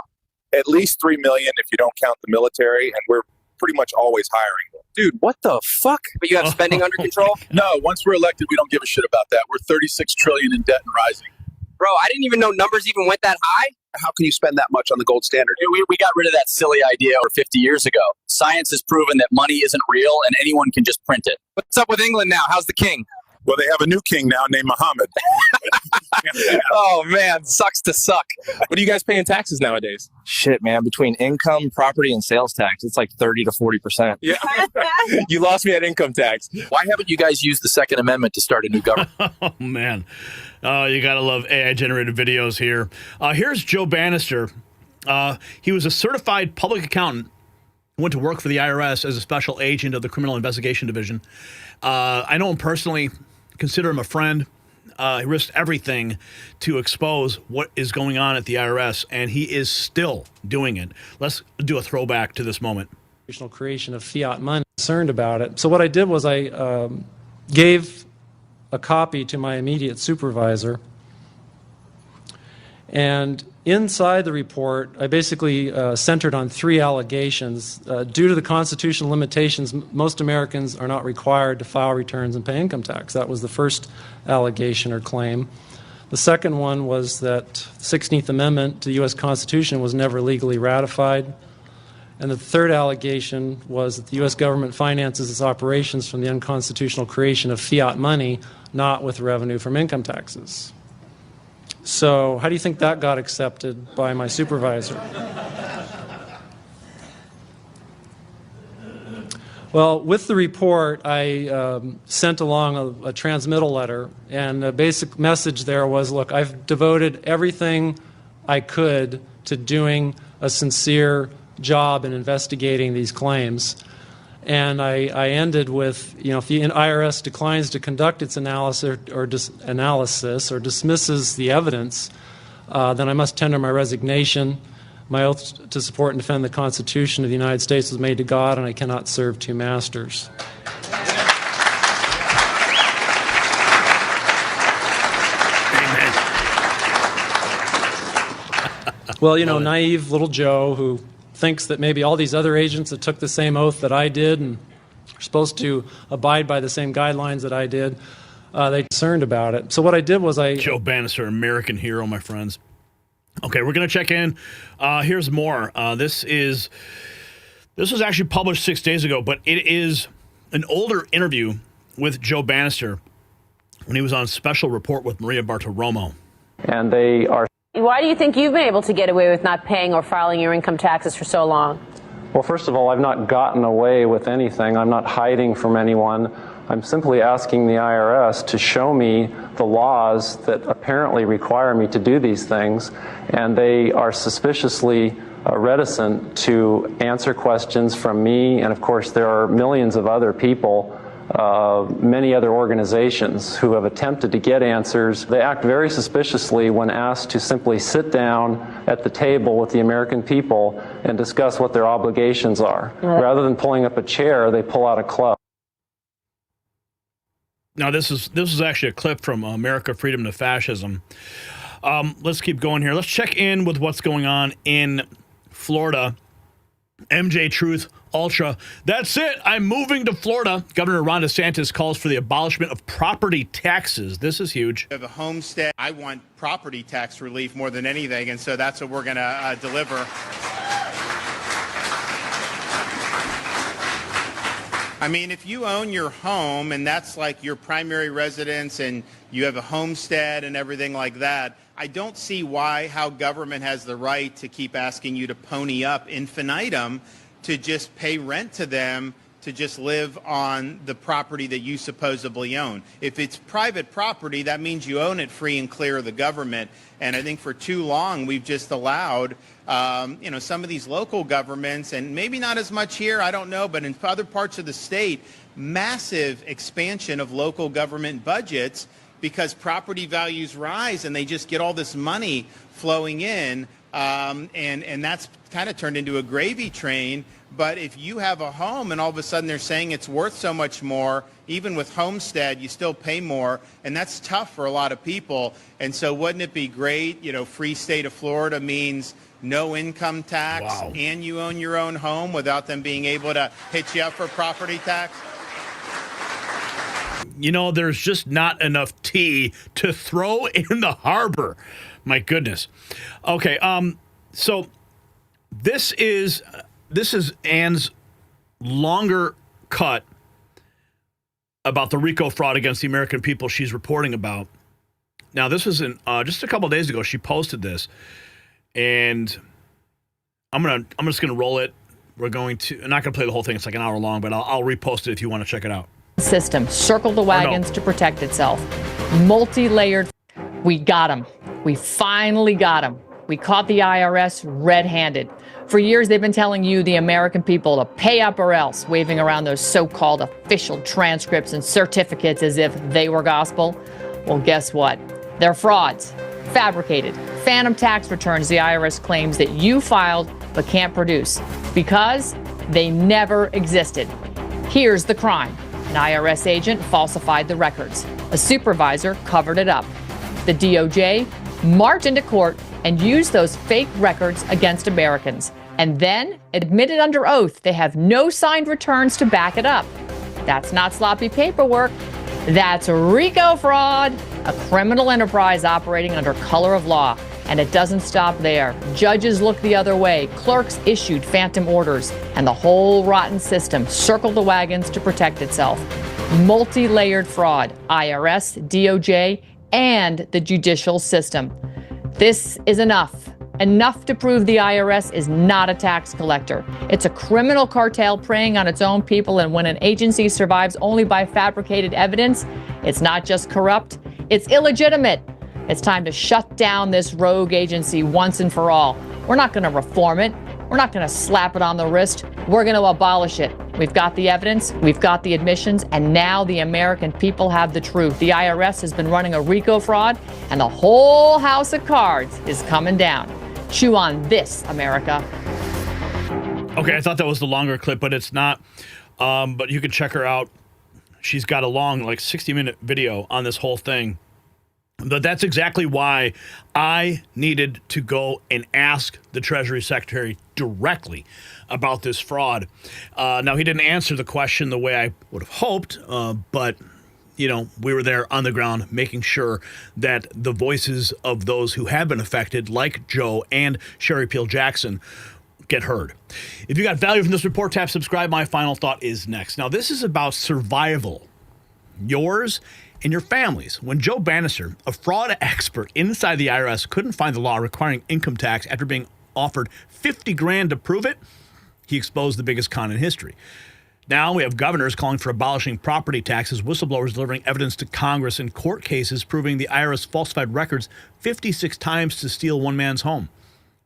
At least 3 million if you don't count the military, and we're pretty much always hiring. Dude, what the fuck? But you have spending under control? No, once we're elected, we don't give a shit about that. We're 36 trillion in debt and rising. Bro, I didn't even know numbers even went that high. How can you spend that much on the gold standard? We got rid of that silly idea over 50 years ago. Science has proven that money isn't real and anyone can just print it. What's up with England now? How's the king? Well, they have a new king now named Mohammed. Oh, man, sucks to suck. What are you guys paying taxes nowadays? Shit, man, between income, property, and sales tax, it's like 30 to 40%. Yeah, you lost me at income tax. Why haven't you guys used the Second Amendment to start a new government? Oh, man. You got to love AI-generated videos here. Here's Joe Bannister. He was a certified public accountant who went to work for the IRS as a special agent of the Criminal Investigation Division. I know him personally, consider him a friend. He risked everything to expose what is going on at the IRS, and he is still doing it. Let's do a throwback to this moment. Creation of fiat money. Concerned about it. So what I did was I gave a copy to my immediate supervisor, and inside the report, I basically centered on 3 allegations. Due to the constitutional limitations, most Americans are not required to file returns and pay income tax. That was the first allegation or claim. The second one was that the 16th Amendment to the U.S. Constitution was never legally ratified. And the third allegation was that the U.S. government finances its operations from the unconstitutional creation of fiat money, not with revenue from income taxes. So how do you think that got accepted by my supervisor? Well, with the report, I sent along a transmittal letter, and the basic message there was, look, I've devoted everything I could to doing a sincere job in investigating these claims. And I ended with, if the IRS declines to conduct its analysis or dismisses the evidence, then I must tender my resignation. My oath to support and defend the Constitution of the United States was made to God, and I cannot serve 2 masters. Well, naive little Joe who thinks that maybe all these other agents that took the same oath that I did and are supposed to abide by the same guidelines that I did, They concerned about it. So what I did was Joe Bannister, American hero, my friends. Okay, we're going to check in. Here's more. This was actually published 6 days ago, but it is an older interview with Joe Bannister when he was on Special Report with Maria Bartiromo. And they are... Why do you think you've been able to get away with not paying or filing your income taxes for so long? Well, first of all, I've not gotten away with anything. I'm not hiding from anyone. I'm simply asking the IRS to show me the laws that apparently require me to do these things, and they are suspiciously reticent to answer questions from me. And of course, there are millions of other people, many other organizations who have attempted to get answers. They act very suspiciously when asked to simply sit down at the table with the American people and discuss what their obligations are. Rather than pulling up a chair, they pull out a club. Now, this is actually a clip from America, Freedom to Fascism. Let's keep going here. Let's check in with what's going on in Florida. MJ Truth Ultra. That's it. I'm moving to Florida. Governor Ron DeSantis calls for the abolishment of property taxes. This is huge. The homestead. I want property tax relief more than anything, and so that's what we're going to deliver. I mean, if you own your home and that's like your primary residence and you have a homestead and everything like that, I don't see how government has the right to keep asking you to pony up infinitum to just pay rent to them to just live on the property that you supposedly own. If it's private property, that means you own it free and clear of the government. And I think for too long, we've just allowed, some of these local governments, and maybe not as much here, I don't know, but in other parts of the state, massive expansion of local government budgets because property values rise and they just get all this money flowing in. And that's kind of turned into a gravy train. But if you have a home and all of a sudden they're saying it's worth so much more, even with homestead, you still pay more. And that's tough for a lot of people. And so wouldn't it be great? Free state of Florida means no income tax and you own your own home without them being able to hit you up for property tax. There's just not enough tea to throw in the harbor. My goodness. Okay, so this is Ann's longer cut about the RICO fraud against the American people she's reporting about. Now, this was just a couple of days ago. She posted this, and I'm just gonna roll it. I'm not gonna play the whole thing. It's like an hour long, but I'll repost it if you want to check it out. System circled the wagons to protect itself. Multi-layered. We got him. We finally got him. We caught the IRS red-handed. For years, they've been telling you, the American people, to pay up or else, waving around those so-called official transcripts and certificates as if they were gospel. Well, guess what? They're frauds, fabricated, phantom tax returns the IRS claims that you filed but can't produce because they never existed. Here's the crime. An IRS agent falsified the records. A supervisor covered it up. The DOJ marched into court and used those fake records against Americans, and then admitted under oath they have no signed returns to back it up. That's not sloppy paperwork. That's RICO fraud, a criminal enterprise operating under color of law. And it doesn't stop there. Judges looked the other way. Clerks issued phantom orders. And the whole rotten system circled the wagons to protect itself. Multi-layered fraud. IRS, DOJ, and the judicial system. This is enough. Enough to prove the IRS is not a tax collector. It's a criminal cartel preying on its own people. And when an agency survives only by fabricated evidence, it's not just corrupt, it's illegitimate. It's time to shut down this rogue agency once and for all. We're not going to reform it. We're not going to slap it on the wrist. We're going to abolish it. We've got the evidence, we've got the admissions, and now the American people have the truth. The IRS has been running a RICO fraud, and the whole house of cards is coming down. Chew on this, America. Okay, I thought that was the longer clip, but it's not. But you can check her out. She's got a long, 60-minute video on this whole thing. But that's exactly why I needed to go and ask the Treasury Secretary directly about this fraud. Now, he didn't answer the question the way I would have hoped, but we were there on the ground making sure that the voices of those who have been affected, like Joe and Sherry Peel Jackson, get heard. If you got value from this report, tap subscribe. My final thought is next. Now, this is about survival, yours and your families. When Joe Bannister, a fraud expert inside the IRS, couldn't find the law requiring income tax after being offered $50,000 to prove it, he exposed the biggest con in history. Now we have governors calling for abolishing property taxes, whistleblowers delivering evidence to Congress, in court cases proving the IRS falsified records 56 times to steal one man's home.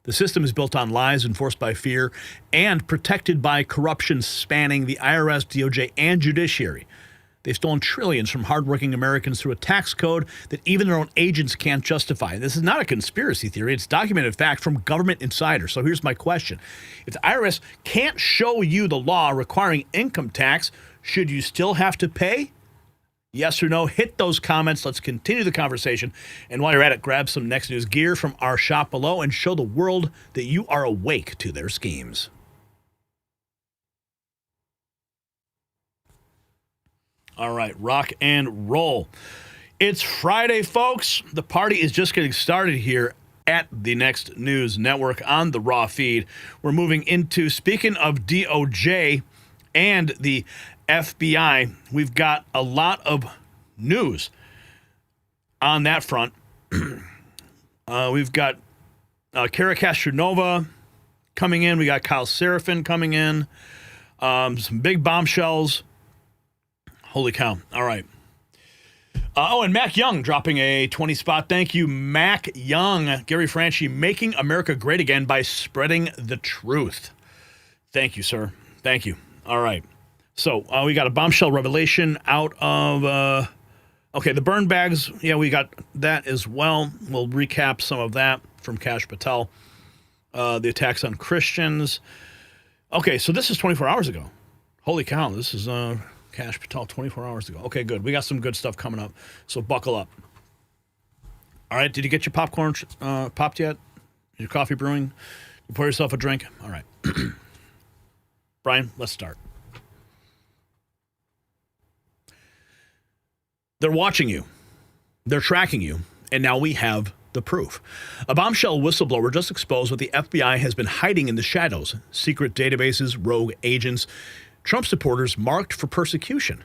The system is built on lies, enforced by fear, and protected by corruption spanning the IRS, DOJ, and judiciary. They've stolen trillions from hardworking Americans through a tax code that even their own agents can't justify. This is not a conspiracy theory. It's documented fact from government insiders. So here's my question. If the IRS can't show you the law requiring income tax, should you still have to pay? Yes or no? Hit those comments. Let's continue the conversation. And while you're at it, grab some Next News gear from our shop below and show the world that you are awake to their schemes. All right, rock and roll. It's Friday, folks. The party is just getting started here at the Next News Network on the Raw feed. We're moving into, speaking of DOJ and the FBI, we've got a lot of news on that front. We've got Kara Castronova coming in. We got Kyle Seraphin coming in. Some big bombshells. Holy cow. All right. And Mac Young dropping a 20 spot. Thank you, Mac Young. Gary Franchi, making America great again by spreading the truth. Thank you, sir. Thank you. All right. So we got a bombshell revelation out of, the burn bags. Yeah, we got that as well. We'll recap some of that from Kash Patel. The attacks on Christians. Okay, so this is 24 hours ago. Holy cow. This is... Kash Patel 24 hours ago. Okay, good. We got some good stuff coming up, so buckle up. All right, did you get your popcorn popped yet? Your coffee brewing? You pour yourself a drink? All right. Brian, let's start. They're watching you. They're tracking you, and now we have the proof. A bombshell whistleblower just exposed what the FBI has been hiding in the shadows. Secret databases, rogue agents, Trump supporters marked for persecution.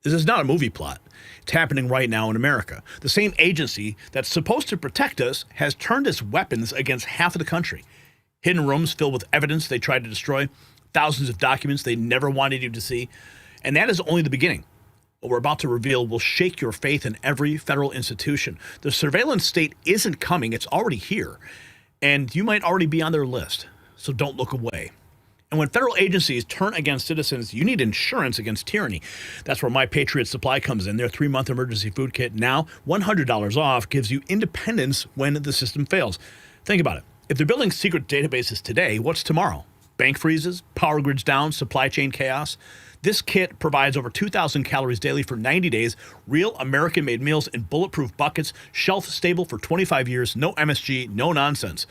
This is not a movie plot. It's happening right now in America. The same agency that's supposed to protect us has turned its weapons against half of the country. Hidden rooms filled with evidence they tried to destroy, thousands of documents they never wanted you to see. And that is only the beginning. What we're about to reveal will shake your faith in every federal institution. The surveillance state isn't coming. It's already here. And you might already be on their list. So don't look away. And when federal agencies turn against citizens, you need insurance against tyranny. That's where My Patriots Supply comes in. Their 3-month emergency food kit, now $100 off, gives you independence when the system fails. Think about it. If they're building secret databases today, what's tomorrow? Bank freezes, power grids down, supply chain chaos. This kit provides over 2,000 calories daily for 90 days, real American-made meals in bulletproof buckets, shelf-stable for 25 years, no MSG, no nonsense.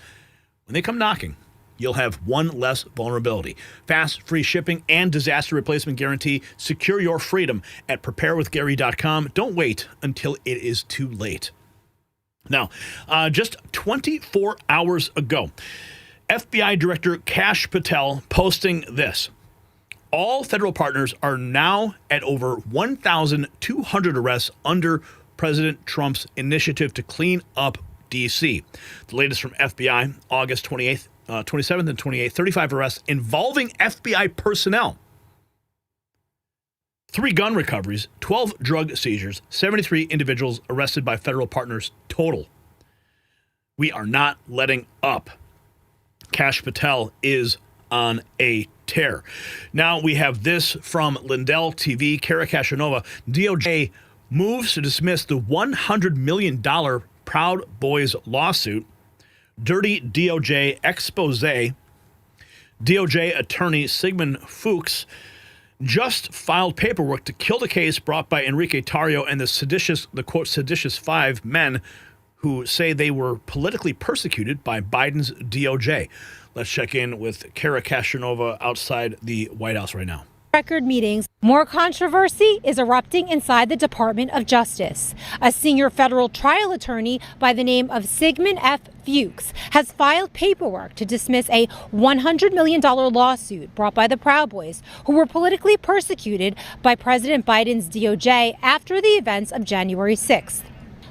When they come knocking, you'll have one less vulnerability. Fast, free shipping, and disaster replacement guarantee. Secure your freedom at preparewithgary.com. Don't wait until it is too late. Now, just 24 hours ago, FBI Director Kash Patel posting this. All federal partners are now at over 1,200 arrests under President Trump's initiative to clean up D.C. The latest from FBI, August 27th and 28th, 35 arrests involving FBI personnel. 3 gun recoveries, 12 drug seizures, 73 individuals arrested by federal partners total. We are not letting up. Kash Patel is on a tear. Now we have this from Lindell TV. Kara Castronova, DOJ moves to dismiss the $100 million Proud Boys lawsuit. Dirty DOJ expose. DOJ attorney Sigmund Fuchs just filed paperwork to kill the case brought by Enrique Tarrio and the quote, seditious 5 men who say they were politically persecuted by Biden's DOJ. Let's check in with Kara Castronova outside the White House right now. record meetings. More controversy is erupting inside the Department of Justice. A senior federal trial attorney by the name of Sigmund F. Fuchs has filed paperwork to dismiss a $100 million lawsuit brought by the Proud Boys, who were politically persecuted by President Biden's DOJ after the events of January 6th.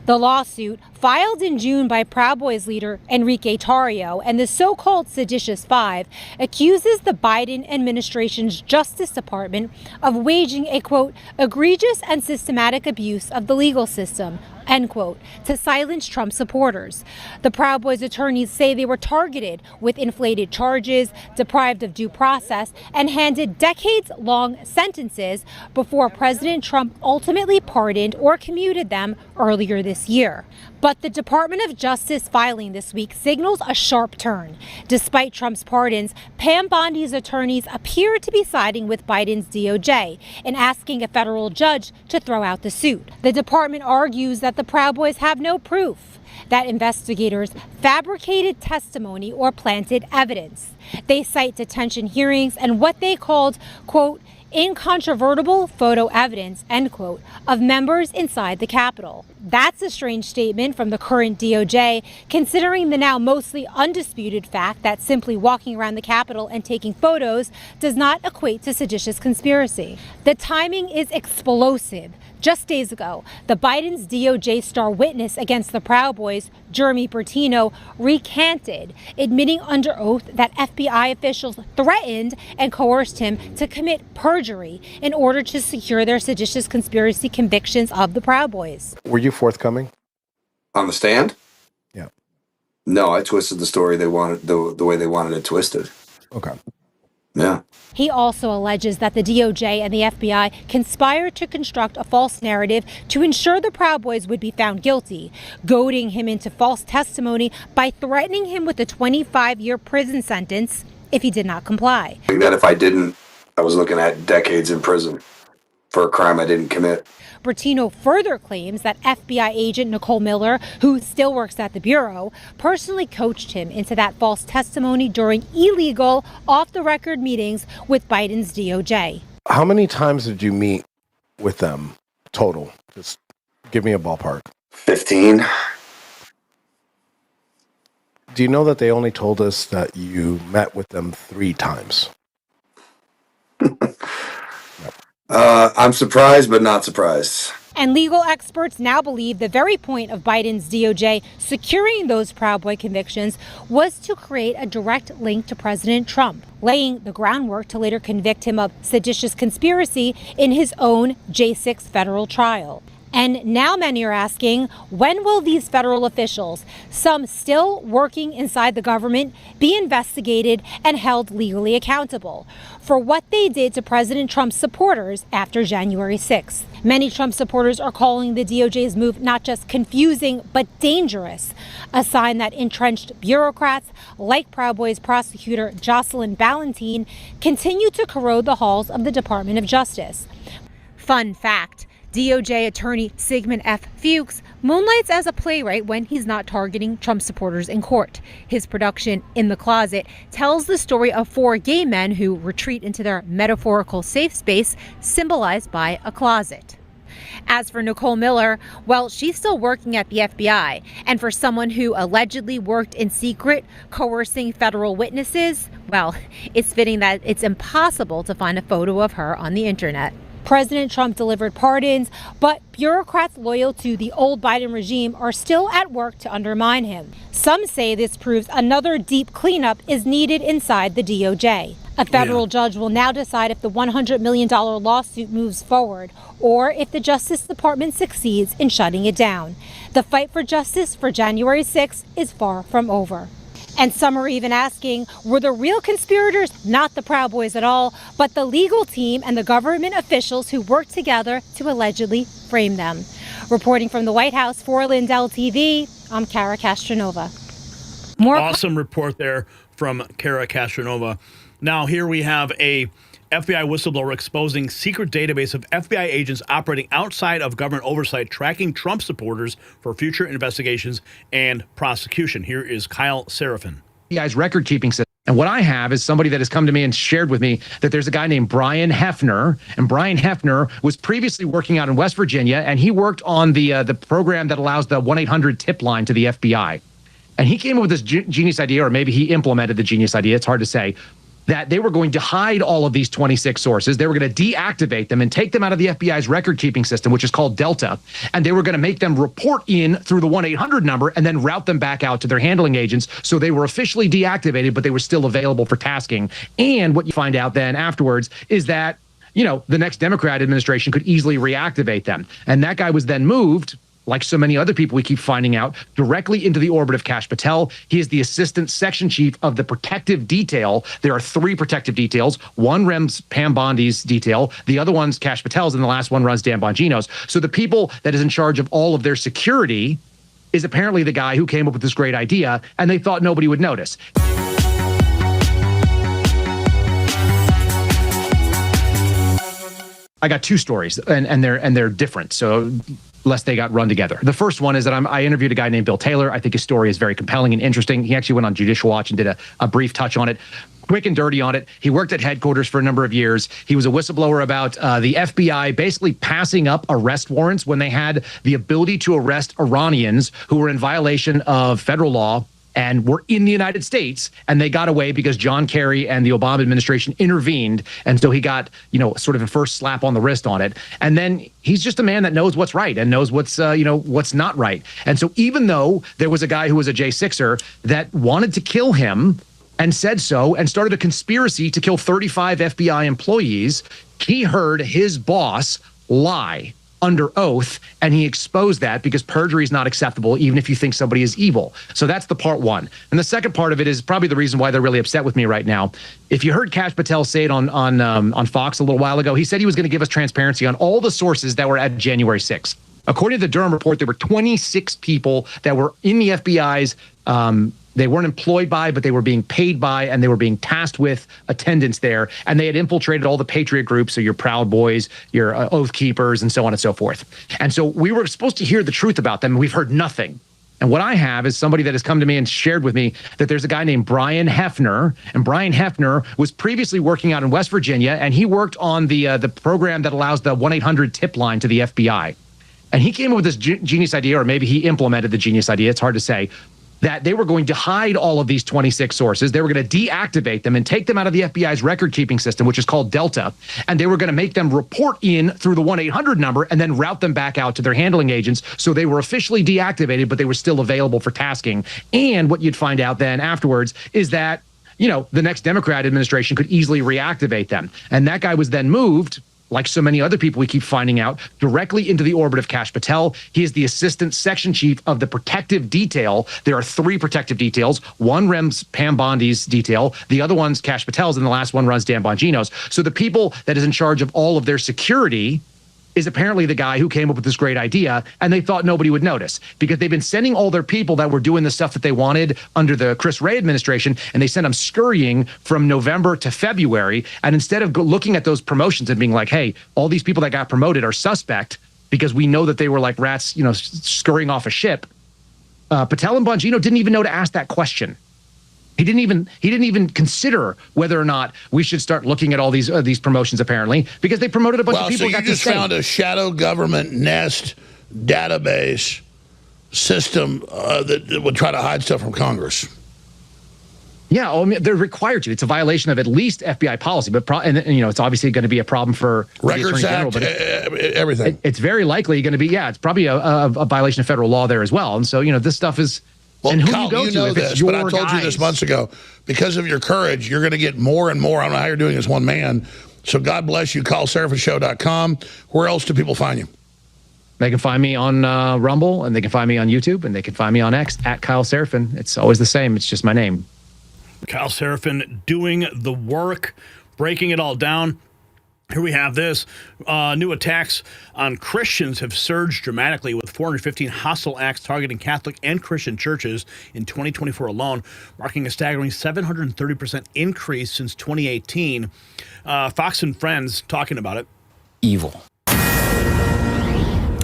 The lawsuit, filed in June by Proud Boys leader Enrique Tarrio and the so-called Seditious Five, accuses the Biden administration's Justice Department of waging a, quote, egregious and systematic abuse of the legal system, end quote, to silence Trump supporters. The Proud Boys attorneys say they were targeted with inflated charges, deprived of due process, and handed decades-long sentences before President Trump ultimately pardoned or commuted them earlier this year. But the Department of Justice filing this week signals a sharp turn. Despite Trump's pardons, Pam Bondi's attorneys appear to be siding with Biden's DOJ in asking a federal judge to throw out the suit. The department argues that the Proud Boys have no proof that investigators fabricated testimony or planted evidence. They cite detention hearings and what they called, quote, incontrovertible photo evidence, end quote, of members inside the Capitol. That's a strange statement from the current DOJ, considering the now mostly undisputed fact that simply walking around the Capitol and taking photos does not equate to seditious conspiracy. The timing is explosive. Just days ago, the Biden's DOJ star witness against the Proud Boys, Jeremy Bertino, recanted, admitting under oath that FBI officials threatened and coerced him to commit perjury in order to secure their seditious conspiracy convictions of the Proud Boys. Were you forthcoming? On the stand? Yeah. No, I twisted the story they wanted the way they wanted it twisted. Okay. Yeah. He also alleges that the DOJ and the FBI conspired to construct a false narrative to ensure the Proud Boys would be found guilty, goading him into false testimony by threatening him with a 25-year prison sentence if he did not comply. That if I didn't, I was looking at decades in prison for a crime I didn't commit. Bertino further claims that FBI agent Nicole Miller, who still works at the Bureau, personally coached him into that false testimony during illegal, off-the-record meetings with Biden's DOJ. How many times did you meet with them total? Just give me a ballpark. 15. Do you know that they only told us that you met with them 3 times? I'm surprised, but not surprised. And legal experts now believe the very point of Biden's DOJ securing those Proud Boy convictions was to create a direct link to President Trump, laying the groundwork to later convict him of seditious conspiracy in his own J6 federal trial. And now many are asking, when will these federal officials, some still working inside the government, be investigated and held legally accountable for what they did to President Trump's supporters after January 6th? Many Trump supporters are calling the DOJ's move not just confusing, but dangerous, a sign that entrenched bureaucrats like Proud Boys prosecutor Jocelyn Ballantine continue to corrode the halls of the Department of Justice. Fun fact. DOJ attorney Sigmund F. Fuchs moonlights as a playwright when he's not targeting Trump supporters in court. His production, In the Closet, tells the story of 4 gay men who retreat into their metaphorical safe space, symbolized by a closet. As for Nicole Miller, well, she's still working at the FBI. And for someone who allegedly worked in secret, coercing federal witnesses, well, it's fitting that it's impossible to find a photo of her on the internet. President Trump delivered pardons, but bureaucrats loyal to the old Biden regime are still at work to undermine him. Some say this proves another deep cleanup is needed inside the DOJ. A federal judge will now decide if the $100 million lawsuit moves forward or if the Justice Department succeeds in shutting it down. The fight for justice for January 6th is far from over. And some are even asking, were the real conspirators not the Proud Boys at all, but the legal team and the government officials who worked together to allegedly frame them? Reporting from the White House for Lindell TV, I'm Kara Castronova. Awesome report there from Kara Castronova. Now here we have a FBI whistleblower exposing secret database of FBI agents operating outside of government oversight, tracking Trump supporters for future investigations and prosecution. Here is Kyle Seraphin. FBI's record-keeping system And what I have is somebody that has come to me and shared with me that there's a guy named Brian Hefner, and Brian Hefner was previously working out in West Virginia, and he worked on the program that allows the 1-800 tip line to the FBI. And he came up with this genius idea, or maybe he implemented the genius idea, it's hard to say, that they were going to hide all of these 26 sources. They were going to deactivate them and take them out of the FBI's record-keeping system, which is called Delta, and they were going to make them report in through the 1-800 number and then route them back out to their handling agents. So they were officially deactivated, but they were still available for tasking. And what you find out then afterwards is that, you know, the next Democrat administration could easily reactivate them. And that guy was then moved, like so many other people we keep finding out, directly into the orbit of Kash Patel. He is the assistant section chief of the protective detail. There are 3 protective details. One runs Pam Bondi's detail. The other one's Kash Patel's, and the last one runs Dan Bongino's. So the people that is in charge of all of their security is apparently the guy who came up with this great idea, and they thought nobody would notice. I got 2 stories, and they're different. So lest they got run together. The first one is that I interviewed a guy named Bill Taylor. I think his story is very compelling and interesting. He actually went on Judicial Watch and did a brief touch on it. Quick and dirty on it. He worked at headquarters for a number of years. He was a whistleblower about the FBI basically passing up arrest warrants when they had the ability to arrest Iranians who were in violation of federal law and were in the United States, and they got away because John Kerry and the Obama administration intervened, and so he got, you know, sort of a first slap on the wrist on it. And then he's just a man that knows what's right and knows what's, what's not right. And so even though there was a guy who was a J6er that wanted to kill him and said so and started a conspiracy to kill 35 FBI employees, he heard his boss lie under oath, and he exposed that because perjury is not acceptable even if you think somebody is evil. So that's the part one. And the second part of it is probably the reason why they're really upset with me right now. If you heard Kash Patel say it on Fox a little while ago, he said he was going to give us transparency on all the sources that were at January 6th. According to the Durham report, there were 26 people that were in the FBI's they weren't employed by, but they were being paid by, and they were being tasked with attendance there. And they had infiltrated all the Patriot groups, so your Proud Boys, your Oath Keepers, and so on and so forth. And so we were supposed to hear the truth about them, and we've heard nothing. And what I have is somebody that has come to me and shared with me that there's a guy named Brian Hefner, and Brian Hefner was previously working out in West Virginia, and he worked on the program that allows the 1-800 tip line to the FBI. And he came up with this genius idea, or maybe he implemented the genius idea, it's hard to say, that they were going to hide all of these 26 sources. They were going to deactivate them and take them out of the FBI's record-keeping system, which is called Delta, and they were going to make them report in through the 1-800 number and then route them back out to their handling agents. So they were officially deactivated, but they were still available for tasking. And what you'd find out then afterwards is that, you know, the next Democrat administration could easily reactivate them. And that guy was then moved, like so many other people we keep finding out, directly into the orbit of Kash Patel. He is the assistant section chief of the protective detail. There are 3 protective details. One runs Pam Bondi's detail. The other one's Kash Patel's, and the last one runs Dan Bongino's. So the people that is in charge of all of their security is apparently the guy who came up with this great idea, and they thought nobody would notice because they've been sending all their people that were doing the stuff that they wanted under the Chris Wray administration, and they sent them scurrying from November to February. And instead of looking at those promotions and being like, hey, all these people that got promoted are suspect because we know that they were like rats, you know, scurrying off a ship, Patel and Bongino didn't even know to ask that question. He didn't even consider whether or not we should start looking at all these promotions, apparently, because they promoted a bunch of people. So you just found a shadow government nest database system that would try to hide stuff from Congress. Yeah, I mean, they're required to. It's a violation of at least FBI policy, but and you know, it's obviously going to be a problem for Records Act, but everything. It's very likely going to be. Yeah, it's probably a violation of federal law there as well. And so, you know, this stuff is. Well, and who Kyle, you know this, but I told you this months ago. Because of your courage, you're going to get more and more. I don't know how you're doing as one man. So God bless you. CallSeraphimShow.com. Where else do people find you? They can find me on Rumble, and they can find me on YouTube, and they can find me on X at Kyle Seraphin. It's always the same. It's just my name. Kyle Seraphin doing the work, breaking it all down. Here we have this. New attacks on Christians have surged dramatically, with 415 hostile acts targeting Catholic and Christian churches in 2024 alone, marking a staggering 730% increase since 2018. Fox and Friends talking about it. Evil.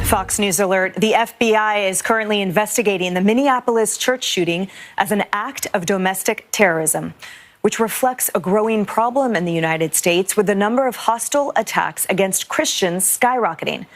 Fox News alert. The FBI is currently investigating the Minneapolis church shooting as an act of domestic terrorism. which reflects a growing problem in the United States with the number of hostile attacks against Christians skyrocketing.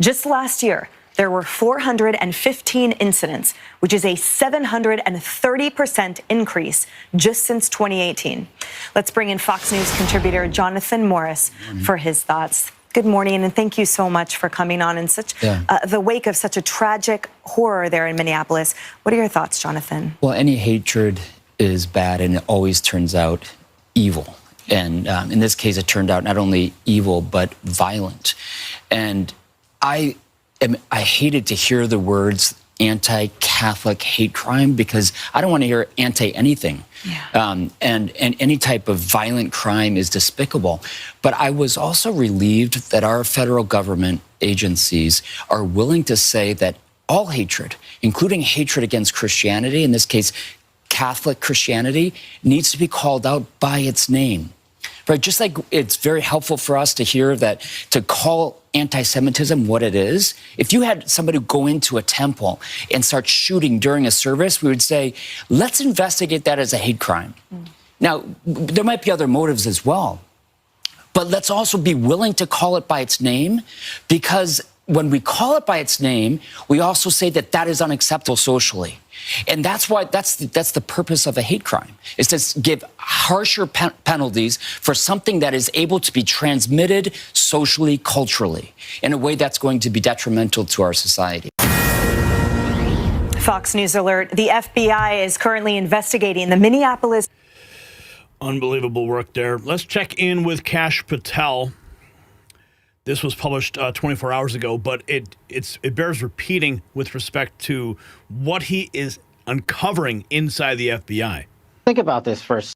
Just last year, there were 415 incidents, which is a 730% increase just since 2018. Let's bring in Fox News contributor Jonathan Morris for his thoughts. Good morning, and thank you so much for coming on in such the wake of such a tragic horror there in Minneapolis. What are your thoughts, Jonathan? Well, any hatred is bad, and it always turns out evil. And in this case, it turned out not only evil, but violent. And I hated to hear the words anti-Catholic hate crime, because I don't want to hear anti-anything. And any type of violent crime is despicable. But I was also relieved that our federal government agencies are willing to say that all hatred, including hatred against Christianity, in this case, Catholic Christianity, needs to be called out by its name. Right? Just like it's very helpful for us to hear that, to call anti-Semitism what it is. If you had somebody go into a temple and start shooting during a service, we would say, let's investigate that as a hate crime. Now, there might be other motives as well, but let's also be willing to call it by its name, because when we call it by its name, we also say that that is unacceptable socially. And that's why that's the purpose of a hate crime, is to give harsher penalties for something that is able to be transmitted socially, culturally, in a way that's going to be detrimental to our society. Fox News alert. The FBI is currently investigating the Minneapolis. Unbelievable work there. Let's check in with Kash Patel. This was published 24 hours ago, but it bears repeating with respect to what he is uncovering inside the FBI. Think about this first.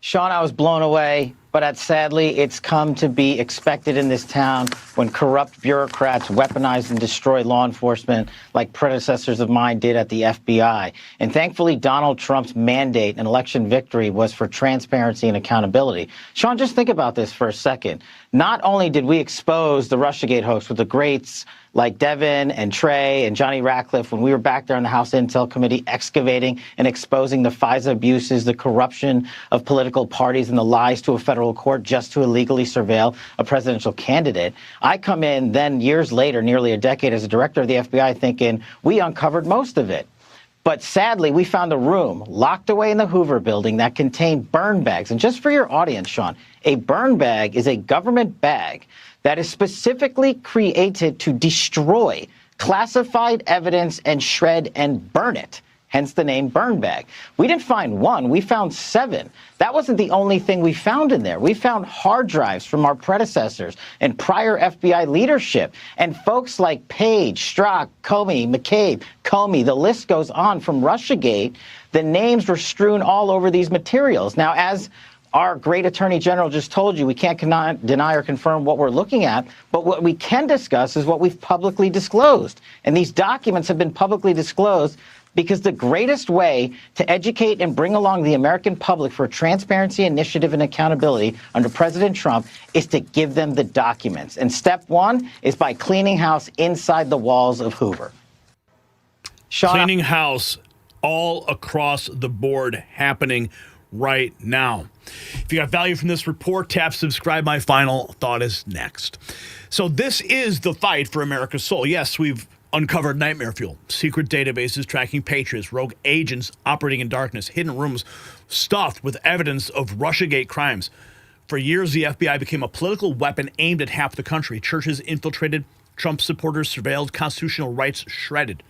Sean, I was blown away, but sadly, it's come to be expected in this town when corrupt bureaucrats weaponize and destroy law enforcement like predecessors of mine did at the FBI. And thankfully, Donald Trump's mandate and election victory was for transparency and accountability. Sean, just think about this for a second. Not only did we expose the Russiagate hoax with the greats like Devin and Trey and Johnny Ratcliffe when we were back there in the House Intel Committee excavating and exposing the FISA abuses, the corruption of political parties, and the lies to a federal court just to illegally surveil a presidential candidate. I come in then years later, nearly a decade as a director of the FBI, thinking we uncovered most of it. But sadly, we found a room locked away in the Hoover building that contained burn bags. And just for your audience, Sean, a burn bag is a government bag that is specifically created to destroy classified evidence and shred and burn it. Hence the name burn bag. We didn't find one, we found 7. That wasn't the only thing we found in there. We found hard drives from our predecessors and prior FBI leadership. And folks like Page, Strzok, Comey, McCabe, Comey, the list goes on from Russiagate. The names were strewn all over these materials. Now, as our great Attorney General just told you, we can't deny or confirm what we're looking at, but what we can discuss is what we've publicly disclosed. And these documents have been publicly disclosed because the greatest way to educate and bring along the American public for transparency, initiative, and accountability under President Trump is to give them the documents. And step 1 is by cleaning house inside the walls of Hoover. Cleaning house all across the board happening right now. If you got value from this report, tap subscribe. My final thought is next. So this is the fight for America's soul. Yes, we've uncovered nightmare fuel, secret databases tracking patriots, rogue agents operating in darkness, hidden rooms stuffed with evidence of Russiagate crimes. For years, the FBI became a political weapon aimed at half the country. Churches infiltrated, Trump supporters surveilled, constitutional rights shredded.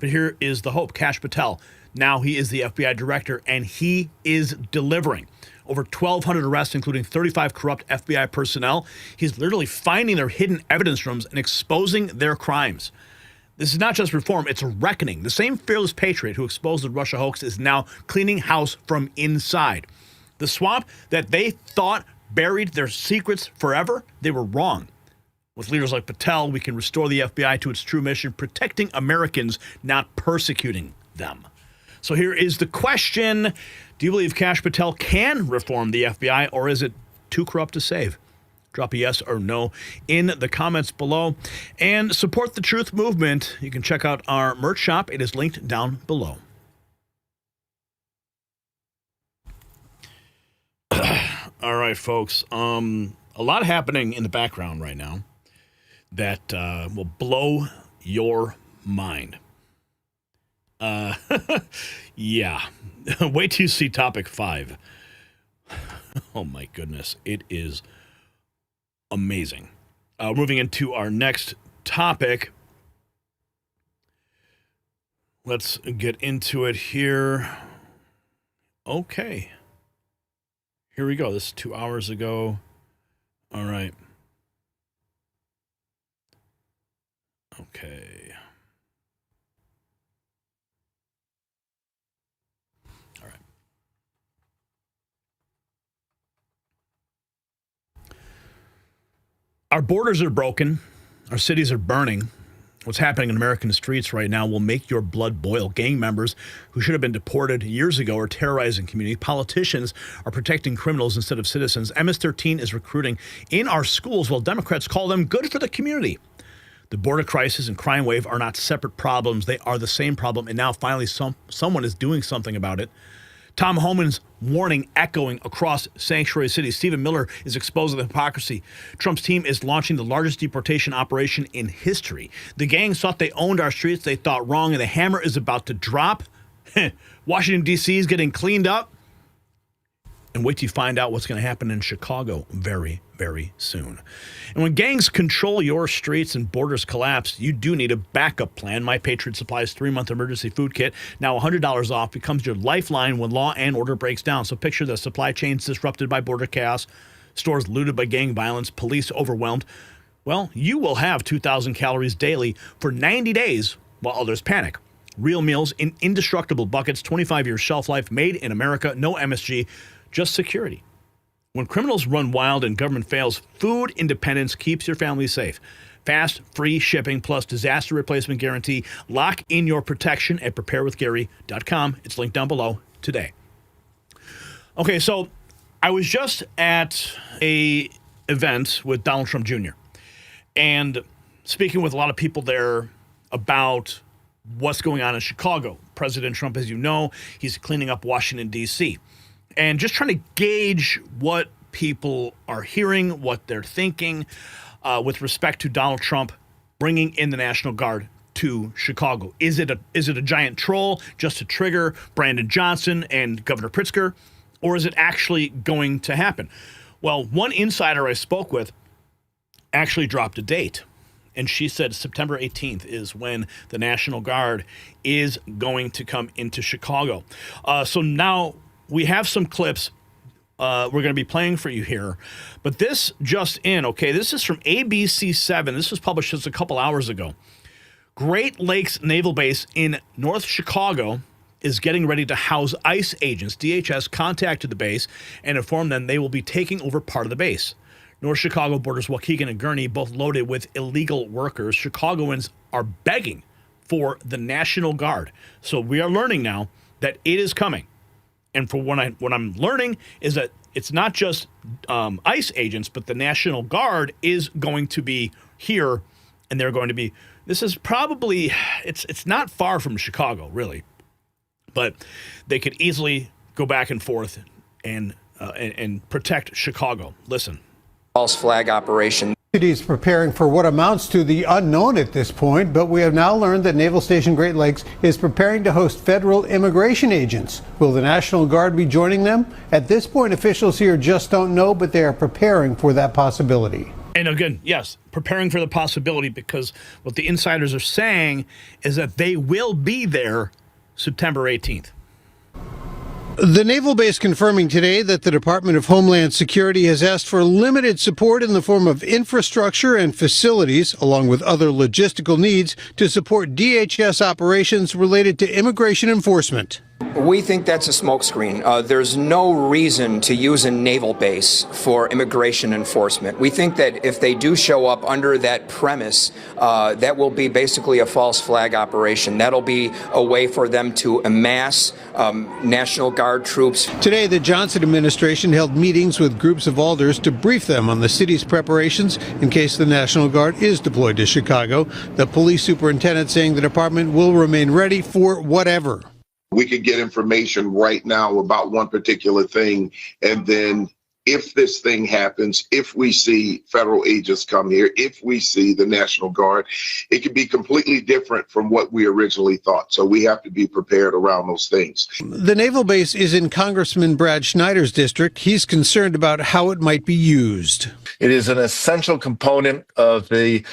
But here is the hope. Kash Patel, now he is the FBI director, and he is delivering. Over 1,200 arrests, including 35 corrupt FBI personnel. He's literally finding their hidden evidence rooms and exposing their crimes. This is not just reform, it's a reckoning. The same fearless patriot who exposed the Russia hoax is now cleaning house from inside. The swamp that they thought buried their secrets forever, they were wrong. With leaders like Patel, we can restore the FBI to its true mission, protecting Americans, not persecuting them. So here is the question. Do you believe Kash Patel can reform the FBI, or is it too corrupt to save? Drop a yes or no in the comments below. And support the Truth Movement. You can check out our merch shop. It is linked down below. All right, folks. A lot happening in the background right now that will blow your mind. Yeah. Wait till you see topic 5. Oh, my goodness. It is amazing. Moving into our next topic. Let's get into it here. Okay. Here we go. This is 2 hours ago. All right. Okay. All right. Our borders are broken. Our cities are burning. What's happening in American streets right now will make your blood boil. Gang members who should have been deported years ago are terrorizing community. Politicians are protecting criminals instead of citizens. MS-13 is recruiting in our schools while Democrats call them good for the community. The border crisis and crime wave are not separate problems. They are the same problem, and now finally someone is doing something about it. Tom Homan's warning echoing across sanctuary cities. Stephen Miller is exposing the hypocrisy. Trump's team is launching the largest deportation operation in history. The gangs thought they owned our streets. They thought wrong, and the hammer is about to drop. Washington, D.C. is getting cleaned up. And wait till you find out what's going to happen in Chicago very, very soon. And when gangs control your streets and borders collapse, you do need a backup plan. My Patriot Supply's 3-month emergency food kit, now $100 off, becomes your lifeline when law and order breaks down. So picture the supply chains disrupted by border chaos, stores looted by gang violence, police overwhelmed. Well, you will have 2,000 calories daily for 90 days while others panic. Real meals in indestructible buckets, 25-year shelf life, made in America, no MSG, just security. When criminals run wild and government fails, food independence keeps your family safe. Fast, free shipping plus disaster replacement guarantee. Lock in your protection at preparewithgary.com. It's linked down below today. Okay, so I was just at a event with Donald Trump Jr. and speaking with a lot of people there about what's going on in Chicago. President Trump, as you know, he's cleaning up Washington, D.C., and just trying to gauge what people are hearing, what they're thinking with respect to Donald Trump bringing in the National Guard to Chicago. Is it a giant troll just to trigger Brandon Johnson and Governor Pritzker, or is it actually going to happen? Well, one insider I spoke with actually dropped a date, and she said September 18th is when the National Guard is going to come into Chicago. So now we have some clips we're going to be playing for you here. But this just in, okay, this is from ABC7. This was published just a couple hours ago. Great Lakes Naval Base in North Chicago is getting ready to house ICE agents. DHS contacted the base and informed them they will be taking over part of the base. North Chicago borders Waukegan and Gurnee, both loaded with illegal workers. Chicagoans are begging for the National Guard. So we are learning now that it is coming. And for what I'm learning is that it's not just ICE agents, but the National Guard is going to be here, and they're going to be. This is probably it's not far from Chicago, really, but they could easily go back and forth and protect Chicago. Listen. False flag operation. Cities preparing for what amounts to the unknown at this point, but we have now learned that Naval Station Great Lakes is preparing to host federal immigration agents. Will the National Guard be joining them? At this point, officials here just don't know, but they are preparing for that possibility. And again, yes, preparing for the possibility, because what the insiders are saying is that they will be there September 18th. The naval base confirming today that the Department of Homeland Security has asked for limited support in the form of infrastructure and facilities, along with other logistical needs, to support DHS operations related to immigration enforcement. We think that's a smokescreen. There's no reason to use a naval base for immigration enforcement. We think that if they do show up under that premise, that will be basically a false flag operation. That'll be a way for them to amass National Guard troops. Today, the Johnson administration held meetings with groups of alders to brief them on the city's preparations in case the National Guard is deployed to Chicago. The police superintendent saying the department will remain ready for whatever. We could get information right now about one particular thing, and then if this thing happens, if we see federal agents come here, if we see the National Guard, it could be completely different from what we originally thought. So we have to be prepared around those things. The naval base is in Congressman Brad Schneider's district. He's concerned about how it might be used. It is an essential component of the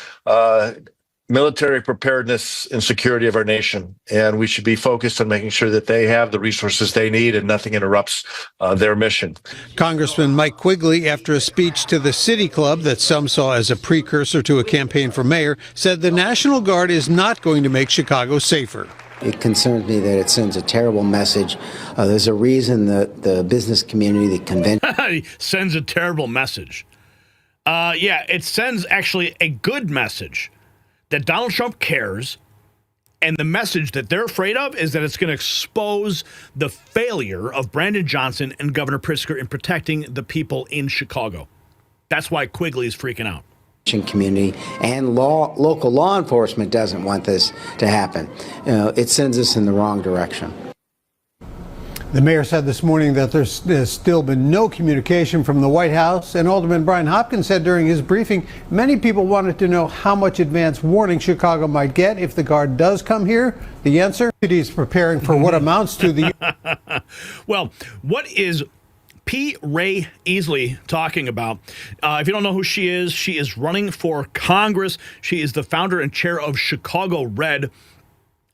military preparedness and security of our nation, and we should be focused on making sure that they have the resources they need and nothing interrupts their mission. Congressman Mike Quigley, after a speech to the City Club that some saw as a precursor to a campaign for mayor, said the National Guard is not going to make Chicago safer. It concerns me that it sends a terrible message. There's a reason that the business community, the convention... sends a terrible message. Yeah, it sends actually a good message that Donald Trump cares, and the message that they're afraid of is that it's going to expose the failure of Brandon Johnson and Governor Pritzker in protecting the people in Chicago. That's why Quigley is freaking out. Community and local law enforcement doesn't want this to happen. It sends us in the wrong direction. The mayor said this morning that there's still been no communication from the White House, and Alderman Brian Hopkins said during his briefing many people wanted to know how much advance warning Chicago might get if the Guard does come here. The answer? He's preparing for what amounts to the... Well, what is P. Ray Easley talking about? If you don't know who she is running for Congress. She is the founder and chair of Chicago Red,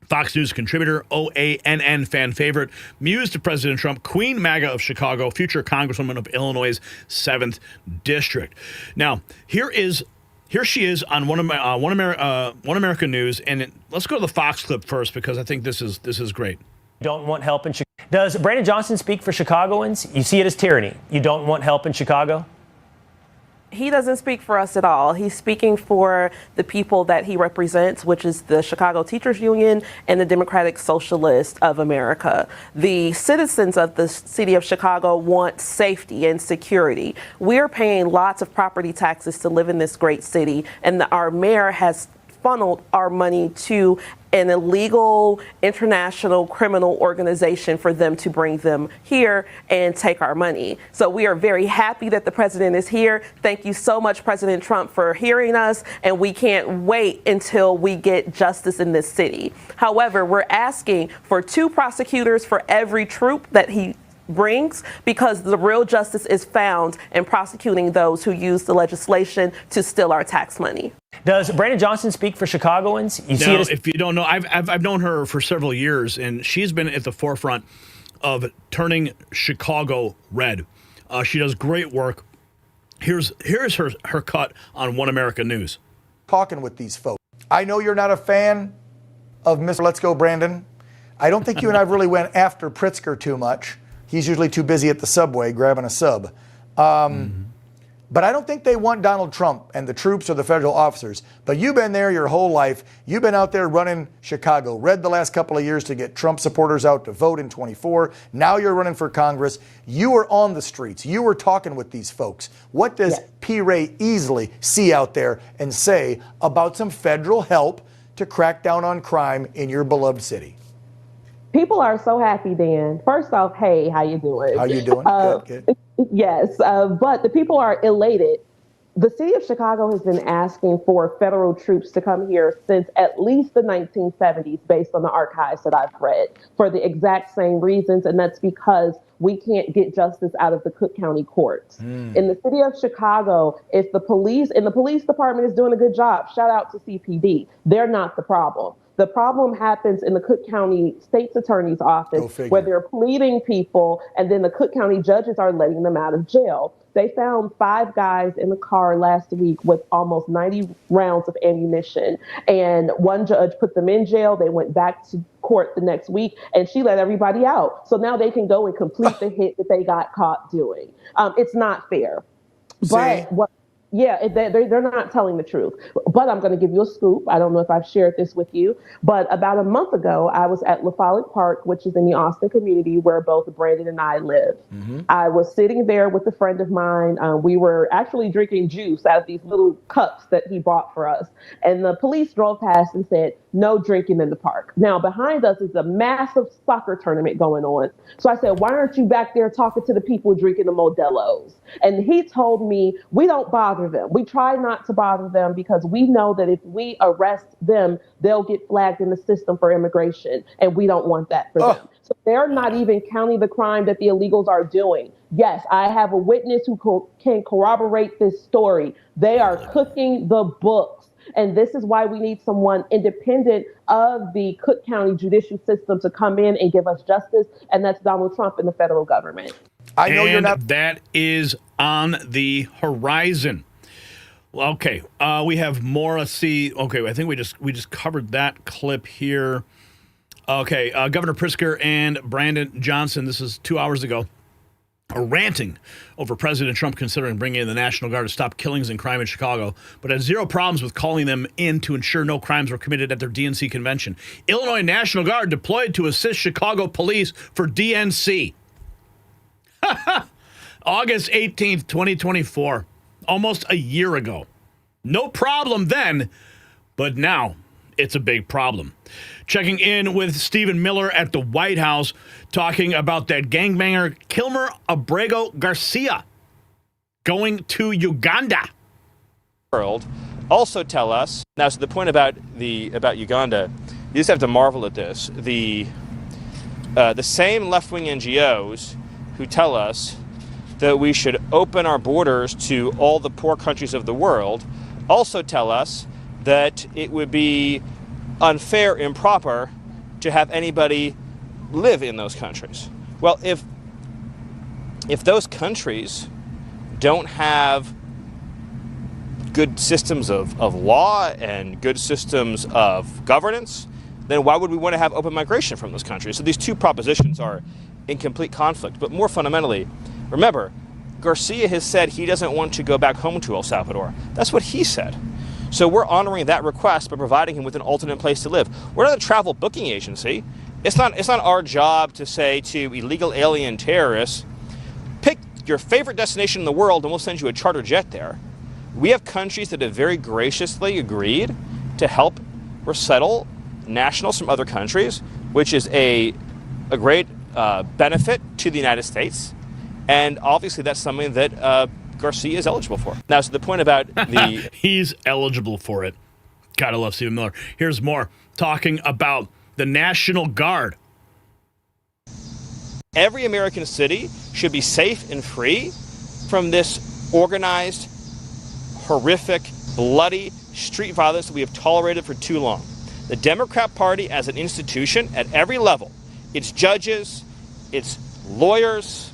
Fox News contributor, OANN fan favorite, muse to President Trump, Queen MAGA of Chicago, future Congresswoman of Illinois' 7th District. Now, here she is on One America News, and let's go to the Fox clip first because I think this is great. Don't want help in Chicago. Does Brandon Johnson speak for Chicagoans? You see it as tyranny. You don't want help in Chicago? He doesn't speak for us at all. He's speaking for the people that he represents, which is the Chicago Teachers Union and the Democratic Socialists of America. The citizens of the city of Chicago want safety and security. We're paying lots of property taxes to live in this great city, and our mayor has funneled our money to an illegal international criminal organization for them to bring them here and take our money. So we are very happy that the president is here. Thank you so much, President Trump, for hearing us, and we can't wait until we get justice in this city. However, we're asking for 2 prosecutors for every troop that he brings, because the real justice is found in prosecuting those who use the legislation to steal our tax money. Does Brandon Johnson speak for Chicagoans? If you don't know, I've known her for several years, and she's been at the forefront of turning Chicago red. She does great work. Here's her cut on One America News. Talking with these folks. I know you're not a fan of Mr. Let's Go Brandon. I don't think you and I really went after Pritzker too much. He's usually too busy at the subway grabbing a sub. But I don't think they want Donald Trump and the troops or the federal officers. But you've been there your whole life. You've been out there running Chicago Red the last couple of years to get Trump supporters out to vote in 24. Now you're running for Congress. You were on the streets. You were talking with these folks. What does P. Ray Easley see out there and say about some federal help to crack down on crime in your beloved city? People are so happy, Dan. First off, hey, how you doing? How you doing? Good. Yes, but the people are elated. The city of Chicago has been asking for federal troops to come here since at least the 1970s, based on the archives that I've read, for the exact same reasons, and that's because we can't get justice out of the Cook County courts. In the city of Chicago, if the police department is doing a good job, shout out to CPD, they're not the problem. The problem happens in the Cook County State's Attorney's Office, where they're pleading people, and then the Cook County judges are letting them out of jail. They found 5 guys in the car last week with almost 90 rounds of ammunition, and one judge put them in jail. They went back to court the next week, and she let everybody out. So now they can go and complete the hit that they got caught doing. It's not fair. But Yeah, they're not telling the truth. But I'm going to give you a scoop. I don't know if I've shared this with you, but about a month ago, I was at LaFollette Park, which is in the Austin community where both Brandon and I live. I was sitting there with a friend of mine. We were actually drinking juice out of these little cups that he bought for us. And the police drove past and said, no drinking in the park. Now, behind us is a massive soccer tournament going on. So I said, why aren't you back there talking to the people drinking the Modelo's? And he told me, we don't bother them. We try not to bother them because we know that if we arrest them, they'll get flagged in the system for immigration. And we don't want that for them. So they're not even counting the crime that the illegals are doing. Yes, I have a witness who can corroborate this story. They are cooking the books. And this is why we need someone independent of the Cook County judicial system to come in and give us justice. And that's Donald Trump and the federal government. I know you're not. That is on the horizon. Well, okay, we have more. Let's see. Okay, I think we just covered that clip here. Okay, Governor Pritzker and Brandon Johnson. This is 2 hours ago. Are ranting over President Trump considering bringing in the National Guard to stop killings and crime in Chicago, but had zero problems with calling them in to ensure no crimes were committed at their DNC convention. Illinois National Guard deployed to assist Chicago police for DNC. August 18th, 2024. Almost a year ago. No problem then, but now it's a big problem. Checking in with Stephen Miller at the White House, talking about that gangbanger Kilmer Abrego Garcia going to Uganda. World also tell us now. So the point about Uganda, you just have to marvel at this. The same left-wing NGOs who tell us that we should open our borders to all the poor countries of the world also tell us that it would be unfair, improper to have anybody live in those countries. Well, if those countries don't have good systems of law and good systems of governance, then why would we want to have open migration from those countries? So these two propositions are in complete conflict. But more fundamentally, remember, Garcia has said he doesn't want to go back home to El Salvador. That's what he said. So we're honoring that request by providing him with an alternate place to live. We're not a travel booking agency. It's not our job to say to illegal alien terrorists, pick your favorite destination in the world and we'll send you a charter jet there. We have countries that have very graciously agreed to help resettle nationals from other countries, which is a great benefit to the United States. And obviously that's something that Garcia is eligible for. Now, so the point about the... He's eligible for it. Gotta love Stephen Miller. Here's more, talking about the National Guard. Every American city should be safe and free from this organized, horrific, bloody street violence that we have tolerated for too long. The Democrat Party as an institution at every level, its judges, its lawyers,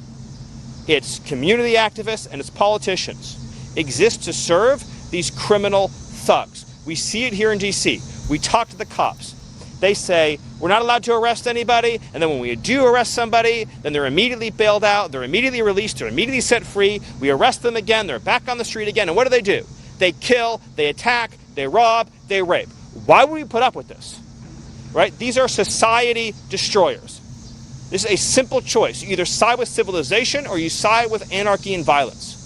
its community activists, and its politicians exist to serve these criminal thugs. We see it here in D.C. We talk to the cops. They say, we're not allowed to arrest anybody, and then when we do arrest somebody, then they're immediately bailed out, they're immediately released, they're immediately set free, we arrest them again, they're back on the street again, and what do? They kill, they attack, they rob, they rape. Why would we put up with this? Right? These are society destroyers. This is a simple choice. You either side with civilization or you side with anarchy and violence.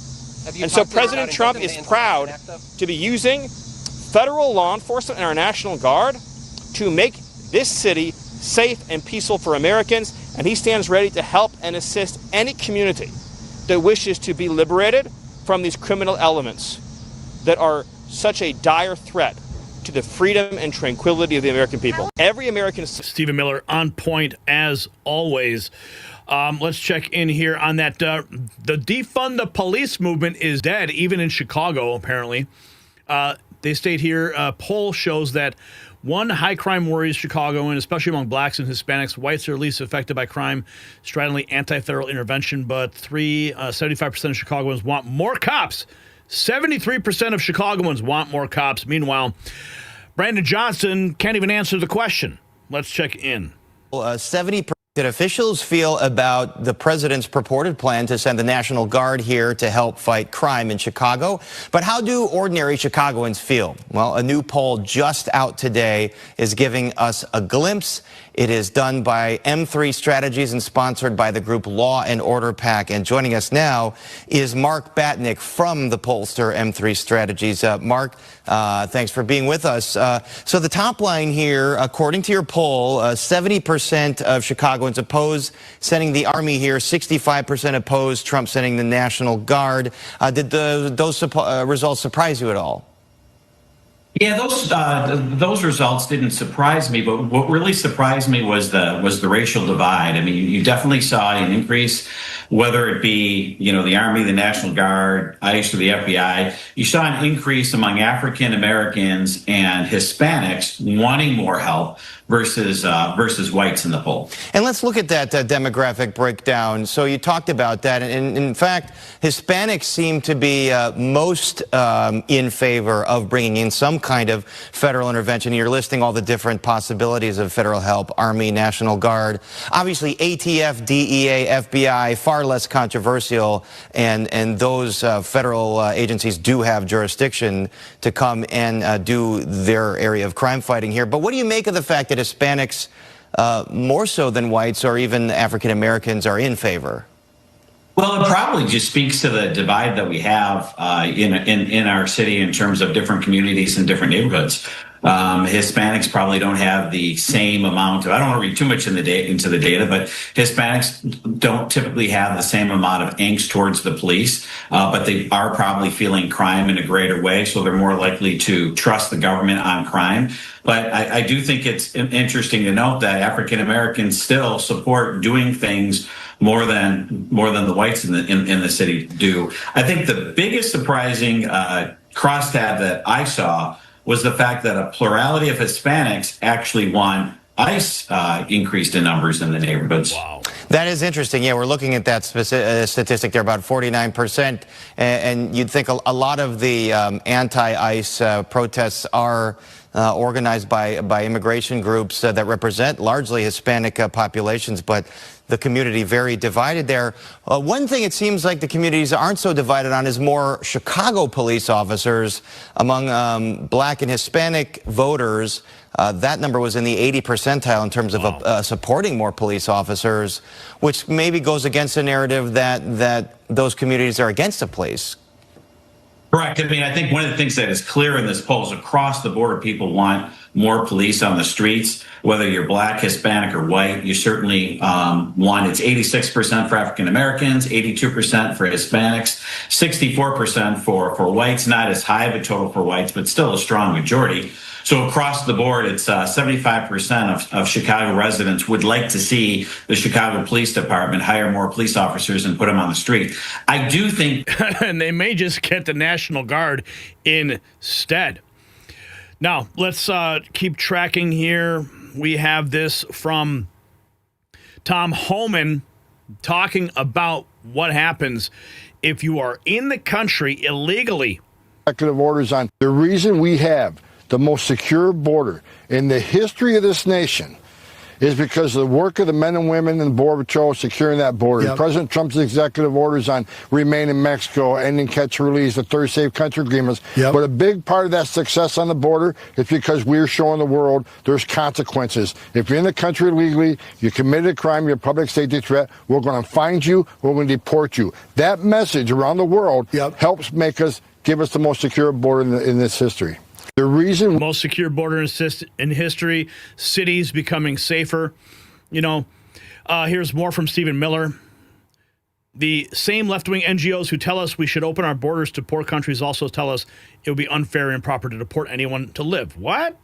And so President Trump is proud to be using federal law enforcement and our National Guard to make this city safe and peaceful for Americans, and he stands ready to help and assist any community that wishes to be liberated from these criminal elements that are such a dire threat to the freedom and tranquility of the American people. Every American... Stephen Miller on point as always. Let's check in here on that. The defund the police movement is dead, even in Chicago, apparently. They state here, a poll shows that 1, high crime worries Chicagoans, especially among blacks and Hispanics. Whites are least affected by crime, stridently anti-federal intervention. But 3, 75% of Chicagoans want more cops. 73% of Chicagoans want more cops. Meanwhile, Brandon Johnson can't even answer the question. Let's check in. 70%. Did officials feel about the president's purported plan to send the National Guard here to help fight crime in Chicago? But how do ordinary Chicagoans feel? Well, a new poll just out today is giving us a glimpse. It is done by M3 Strategies and sponsored by the group Law and Order PAC. And joining us now is Mark Batnick from the pollster M3 Strategies. Mark, thanks for being with us. So the top line here, according to your poll, 70% of Chicagoans oppose sending the Army here, 65% oppose Trump sending the National Guard. Did those results surprise you at all? Yeah, those results didn't surprise me, but what really surprised me was the racial divide. I mean, you definitely saw an increase, whether it be, the Army, the National Guard, ICE, or the FBI. You saw an increase among African Americans and Hispanics wanting more help versus whites in the poll. And let's look at that demographic breakdown. So you talked about that, and in fact, Hispanics seem to be most in favor of bringing in some kind of federal intervention. You're listing all the different possibilities of federal help: Army, National Guard, obviously ATF, DEA, FBI, far less controversial, and those federal agencies do have jurisdiction to come and do their area of crime fighting here. But what do you make of the fact that Hispanics, more so than whites or even African Americans, are in favor? Well, it probably just speaks to the divide that we have in our city in terms of different communities and different neighborhoods. Hispanics probably don't have the same amount of, I don't want to read too much into the data, but Hispanics don't typically have the same amount of angst towards the police, but they are probably feeling crime in a greater way, so they're more likely to trust the government on crime. But I do think it's interesting to note that African Americans still support doing things more than the whites in the city do. I think the biggest surprising crosstab that I saw was the fact that a plurality of Hispanics actually want ICE increased in numbers in the neighborhoods. Wow. That is interesting. Yeah, we're looking at that statistic there, about 49%. And you'd think a lot of the anti-ICE protests are organized by immigration groups that represent largely Hispanic populations, but the community very divided there. One thing it seems like the communities aren't so divided on is more Chicago police officers among black and Hispanic voters. That number was in the 80th percentile in terms of supporting more police officers, which maybe goes against the narrative that those communities are against the police. Correct. I mean, I think one of the things that is clear in this poll is across the board, people want more police on the streets, whether you're black, Hispanic, or white. You certainly want, it's 86% for African Americans, 82% for Hispanics, 64% for whites, not as high of a total for whites, but still a strong majority. So across the board, it's 75% of Chicago residents would like to see the Chicago Police Department hire more police officers and put them on the street. I do think... and they may just get the National Guard instead. Now, let's keep tracking here. We have this from Tom Homan talking about what happens if you are in the country illegally. Executive orders on the reason we have the most secure border in the history of this nation is because of the work of the men and women in the Border Patrol securing that border. Yep. President Trump's executive orders on remain in Mexico, ending catch and release, the third safe country agreements. Yep. But a big part of that success on the border is because we're showing the world there's consequences. If you're in the country illegally, you committed a crime, you're a public safety threat, we're going to find you, we're going to deport you. That message around the world helps give us the most secure border in this history. The reason most secure border in history, cities becoming safer. Here's more from Stephen Miller. The same left-wing NGOs who tell us we should open our borders to poor countries also tell us it would be unfair and improper to deport anyone to live. What?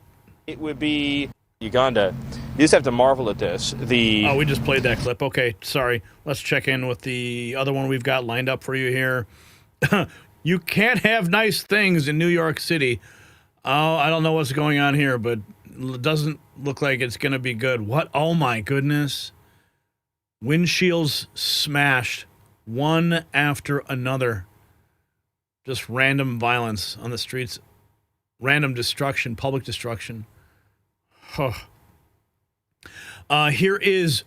It would be Uganda. You just have to marvel at this. Oh, we just played that clip. Okay, sorry. Let's check in with the other one we've got lined up for you here. You can't have nice things in New York City. Oh, I don't know what's going on here, but it doesn't look like it's going to be good. What? Oh, my goodness. Windshields smashed one after another. Just random violence on the streets. Random destruction, public destruction. Here is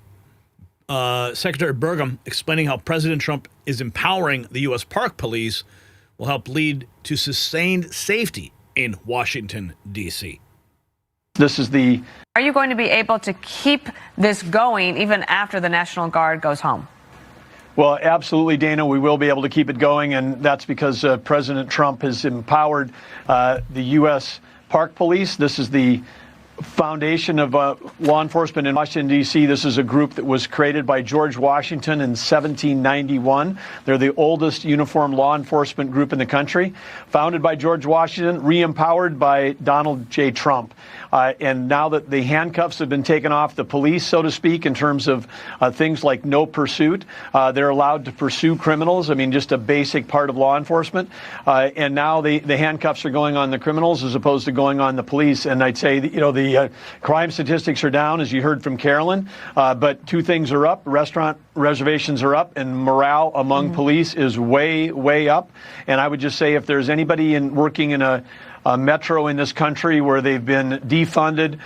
Secretary Burgum explaining how President Trump is empowering the U.S. Park Police will help lead to sustained safety in Washington, D.C. Are you going to be able to keep this going even after the National Guard goes home? Well, absolutely, Dana. We will be able to keep it going, and that's because President Trump has empowered the U.S. Park Police. This is the foundation of law enforcement in Washington, D.C. This is a group that was created by George Washington in 1791. They're the oldest uniformed law enforcement group in the country. Founded by George Washington, re-empowered by Donald J. Trump. And now that the handcuffs have been taken off the police, so to speak, in terms of things like no pursuit, they're allowed to pursue criminals. I mean, just a basic part of law enforcement. And now the handcuffs are going on the criminals as opposed to going on the police. And I'd say, the crime statistics are down, as you heard from Carolyn. But two things are up. Restaurant reservations are up, and morale among police is way, way up. And I would just say if there's anybody working in a metro in this country where they've been defunded,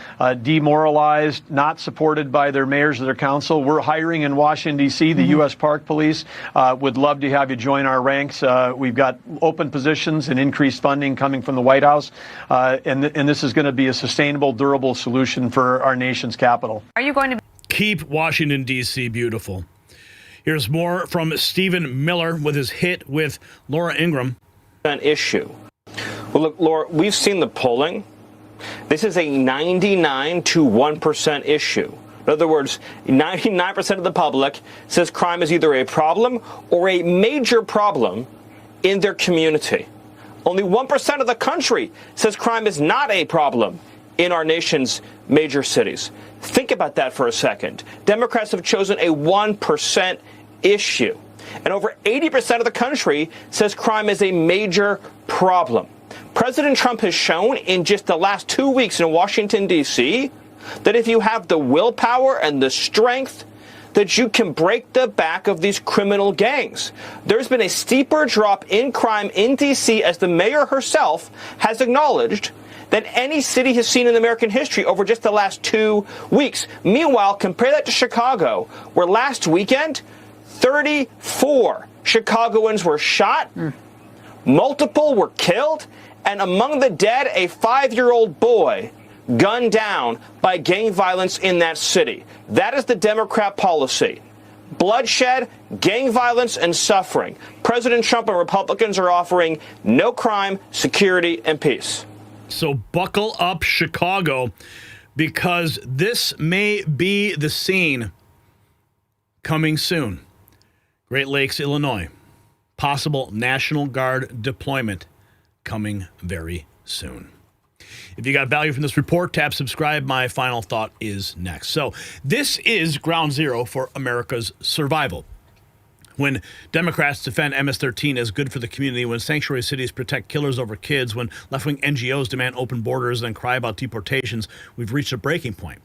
demoralized, not supported by their mayors or their council, we're hiring in Washington, D.C. The U.S. Park Police would love to have you join our ranks. We've got open positions and increased funding coming from the White House, and this is going to be a sustainable, durable solution for our nation's capital. Are you going to keep Washington, D.C. beautiful? Here's more from Stephen Miller with his hit with Laura Ingraham. An issue. Well, look, Laura, we've seen the polling. This is a 99 to 1% issue. In other words, 99% of the public says crime is either a problem or a major problem in their community. Only 1% of the country says crime is not a problem in our nation's major cities. Think about that for a second. Democrats have chosen a 1% issue. And over 80% of the country says crime is a major problem. President Trump has shown in just the last 2 weeks in Washington, D.C., that if you have the willpower and the strength, that you can break the back of these criminal gangs. There's been a steeper drop in crime in D.C. as the mayor herself has acknowledged than any city has seen in American history over just the last 2 weeks. Meanwhile, compare that to Chicago, where last weekend, 34 Chicagoans were shot, multiple were killed, and among the dead, a 5-year-old boy gunned down by gang violence in that city. That is the Democrat policy. Bloodshed, gang violence, and suffering. President Trump and Republicans are offering no crime, security, and peace. So buckle up, Chicago, because this may be the scene coming soon. Great Lakes, Illinois. Possible National Guard deployment coming very soon. If you got value from this report, tap subscribe. My final thought is next. So this is ground zero for America's survival. When Democrats defend MS-13 as good for the community, when sanctuary cities protect killers over kids, when left-wing NGOs demand open borders and cry about deportations, we've reached a breaking point.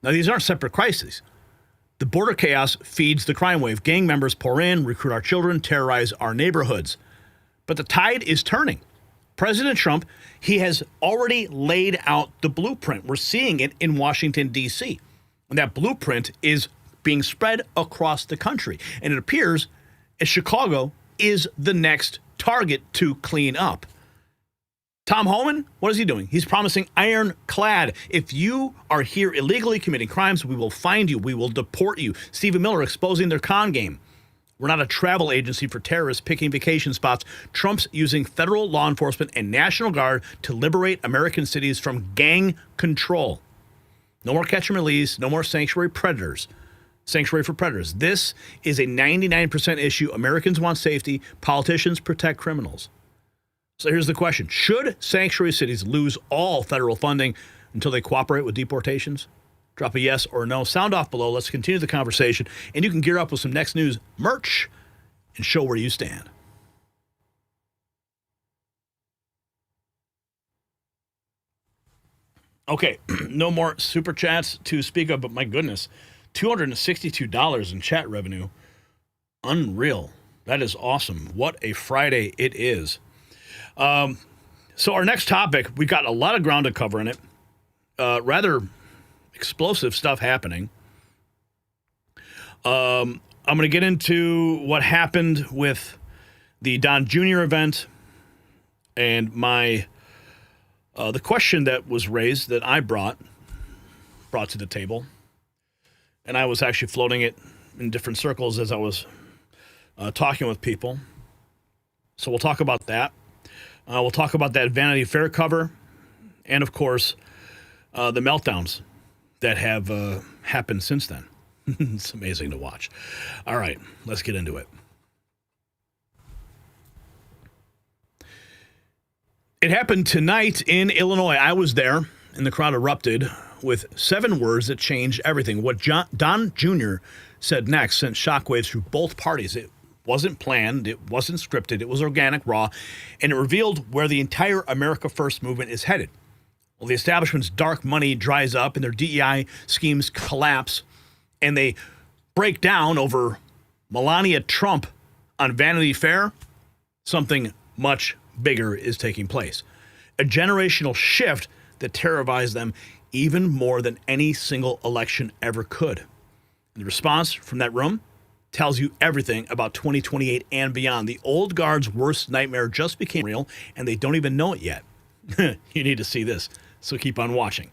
Now, these aren't separate crises. The border chaos feeds the crime wave. Gang members pour in, recruit our children, terrorize our neighborhoods. But the tide is turning. President Trump, he has already laid out the blueprint. We're seeing it in Washington, D.C. And that blueprint is being spread across the country. And it appears as Chicago is the next target to clean up. Tom Homan, what is he doing? He's promising ironclad. If you are here illegally committing crimes, we will find you. We will deport you. Stephen Miller exposing their con game. We're not a travel agency for terrorists picking vacation spots. Trump's using federal law enforcement and National Guard to liberate American cities from gang control. No more catch and release. No more sanctuary predators. Sanctuary for predators. This is a 99% issue. Americans want safety. Politicians protect criminals. So here's the question. Should sanctuary cities lose all federal funding until they cooperate with deportations? Drop a yes or no. Sound off below. Let's continue the conversation. And you can gear up with some Next News merch and show where you stand. Okay, no more super chats to speak of, but my goodness, $262 in chat revenue. Unreal. That is awesome. What a Friday it is. So our next topic, we've got a lot of ground to cover in it. Rather explosive stuff happening. I'm going to get into what happened with the Don Jr. event and my the question that was raised that I brought to the table. And I was actually floating it in different circles as I was talking with people. So we'll talk about that. We'll talk about that Vanity Fair cover. And, of course, the meltdowns that have happened since then. It's amazing to watch. All right, let's get into it. It happened tonight in Illinois. I was there, and the crowd erupted with 7 words that changed everything. What Don Jr. said next sent shockwaves through both parties. It wasn't planned, it wasn't scripted, it was organic, raw, and it revealed where the entire America First movement is headed. Well, the establishment's dark money dries up and their DEI schemes collapse, and they break down over Melania Trump on Vanity Fair. Something much bigger is taking place. A generational shift that terrorized them even more than any single election ever could. And the response from that room tells you everything about 2028 and beyond. The old guard's worst nightmare just became real, and they don't even know it yet. You need to see this, so keep on watching.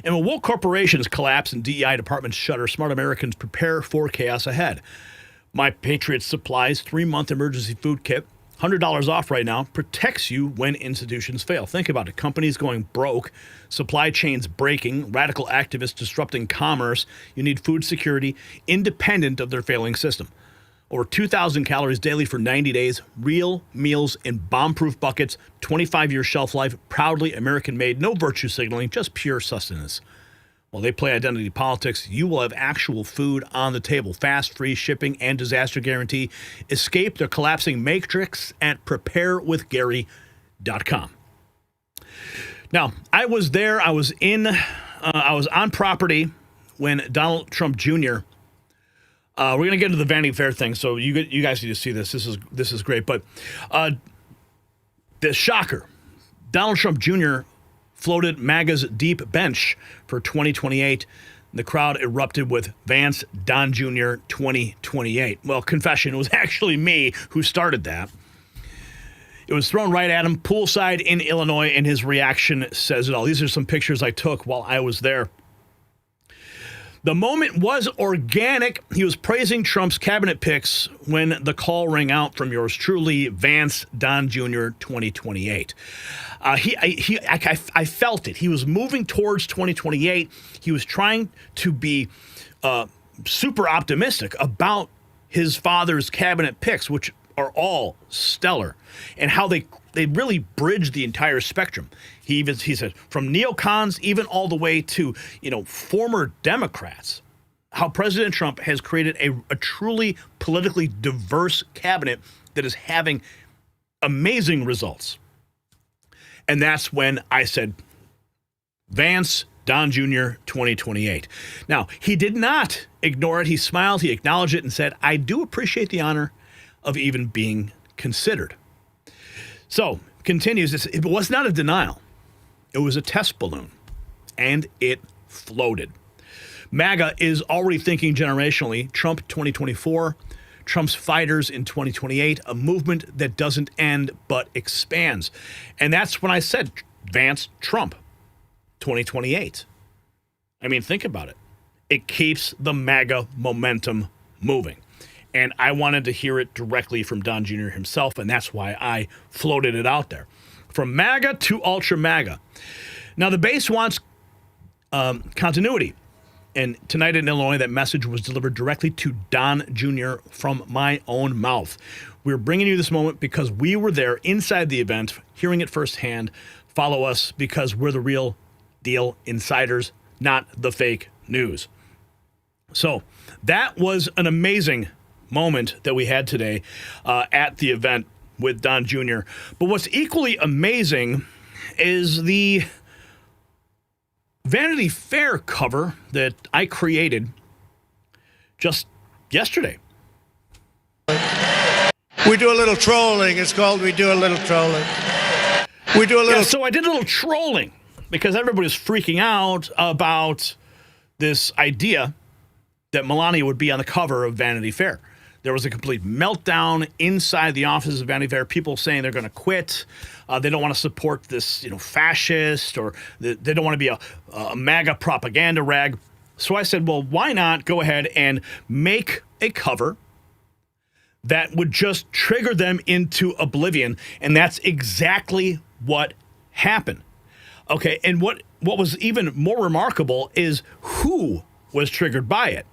And when woke corporations collapse and DEI departments shutter, smart Americans prepare for chaos ahead. My Patriots Supplies 3-month emergency food kit, $100 off right now, protects you when institutions fail. Think about it. Companies going broke, supply chains breaking, radical activists disrupting commerce. You need food security independent of their failing system. Over 2,000 calories daily for 90 days, real meals in bomb-proof buckets, 25-year shelf life, proudly American-made, no virtue signaling, just pure sustenance. While they play identity politics, you will have actual food on the table. Fast, free shipping, and disaster guarantee. Escape the collapsing matrix at preparewithgary.com. Now, I was there. I was on property when Donald Trump Jr. We're going to get into the Vanity Fair thing, so you guys need to see this. This is great. But the shocker, Donald Trump Jr. floated MAGA's deep bench for 2028. The crowd erupted with Vance Don Jr. 2028. Well, confession, it was actually me who started that. It was thrown right at him, poolside in Illinois, and his reaction says it all. These are some pictures I took while I was there. The moment was organic. He was praising Trump's cabinet picks when the call rang out from yours truly, Vance Don Jr. 2028. I felt it. He was moving towards 2028. He was trying to be super optimistic about his father's cabinet picks, which are all stellar, and how they really bridge the entire spectrum. He said from neocons even all the way to former Democrats, how President Trump has created a truly politically diverse cabinet that is having amazing results. And that's when I said, Vance Don Jr. 2028. Now, he did not ignore it. He smiled, he acknowledged it, and said, I do appreciate the honor of even being considered. So, continues, it was not a denial. It was a test balloon, and it floated. MAGA is already thinking generationally. Trump 2024, Trump's fighters in 2028, a movement that doesn't end but expands. And that's when I said, Vance Trump 2028. I mean, think about it. It keeps the MAGA momentum moving. And I wanted to hear it directly from Don Jr. himself, and that's why I floated it out there. From MAGA to Ultra MAGA. Now, the base wants continuity. And tonight in Illinois, that message was delivered directly to Don Jr. from my own mouth. We're bringing you this moment because we were there inside the event, hearing it firsthand. Follow us because we're the real deal insiders, not the fake news. So that was an amazing moment that we had today at the event with Don Jr. But what's equally amazing is the Vanity Fair cover that I created just yesterday. We do a little trolling. It's called We Do a Little Trolling. We do a little. Yeah, so I did a little trolling because everybody's freaking out about this idea that Melania would be on the cover of Vanity Fair. There was a complete meltdown inside the offices of Vanity Fair. People saying they're going to quit. They don't want to support this, fascist, or they don't want to be a MAGA propaganda rag. So I said, well, why not go ahead and make a cover that would just trigger them into oblivion? And that's exactly what happened. Okay, and what was even more remarkable is who was triggered by it.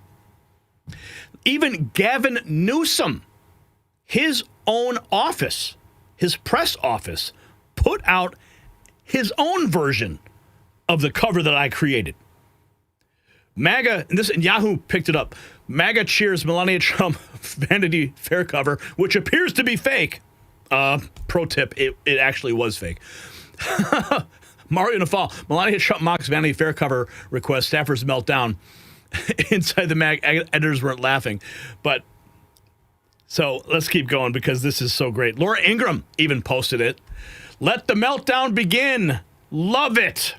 Even Gavin Newsom, his own office, his press office, put out his own version of the cover that I created. MAGA, and Yahoo picked it up. MAGA cheers Melania Trump Vanity Fair cover, which appears to be fake. Pro tip, it actually was fake. Mario Nafal, Melania Trump mocks Vanity Fair cover request, staffers melt down. Inside the MAG, editors weren't laughing. But, so let's keep going because this is so great. Laura Ingraham even posted it. Let the meltdown begin. Love it.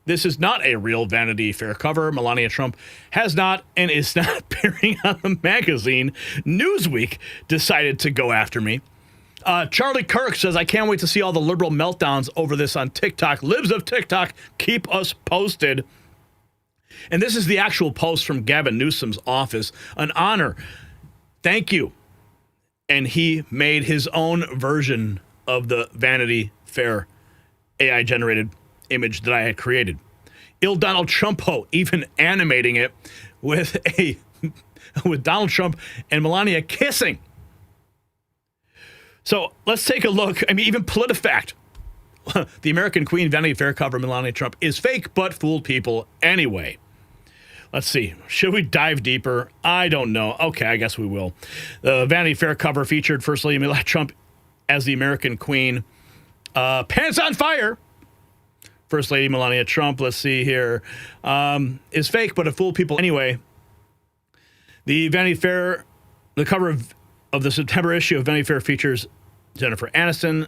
This is not a real Vanity Fair cover. Melania Trump has not and is not appearing on the magazine. Newsweek decided to go after me. Charlie Kirk says, I can't wait to see all the liberal meltdowns over this on TikTok. Libs of TikTok, keep us posted. And this is the actual post from Gavin Newsom's office. An honor. Thank you. And he made his own version of the Vanity Fair AI-generated image that I had created. Donald Trumpo even animating it with Donald Trump and Melania kissing. So let's take a look. I mean, even PolitiFact. The American Queen Vanity Fair cover Melania Trump is fake, but fooled people anyway. Let's see. Should we dive deeper? I don't know. Okay, I guess we will. The Vanity Fair cover featured First Lady Melania Trump as the American Queen. Pants on fire. First Lady Melania Trump, let's see here, is fake, but it fooled people anyway. The Vanity Fair, the cover of the September issue of Vanity Fair features Jennifer Aniston.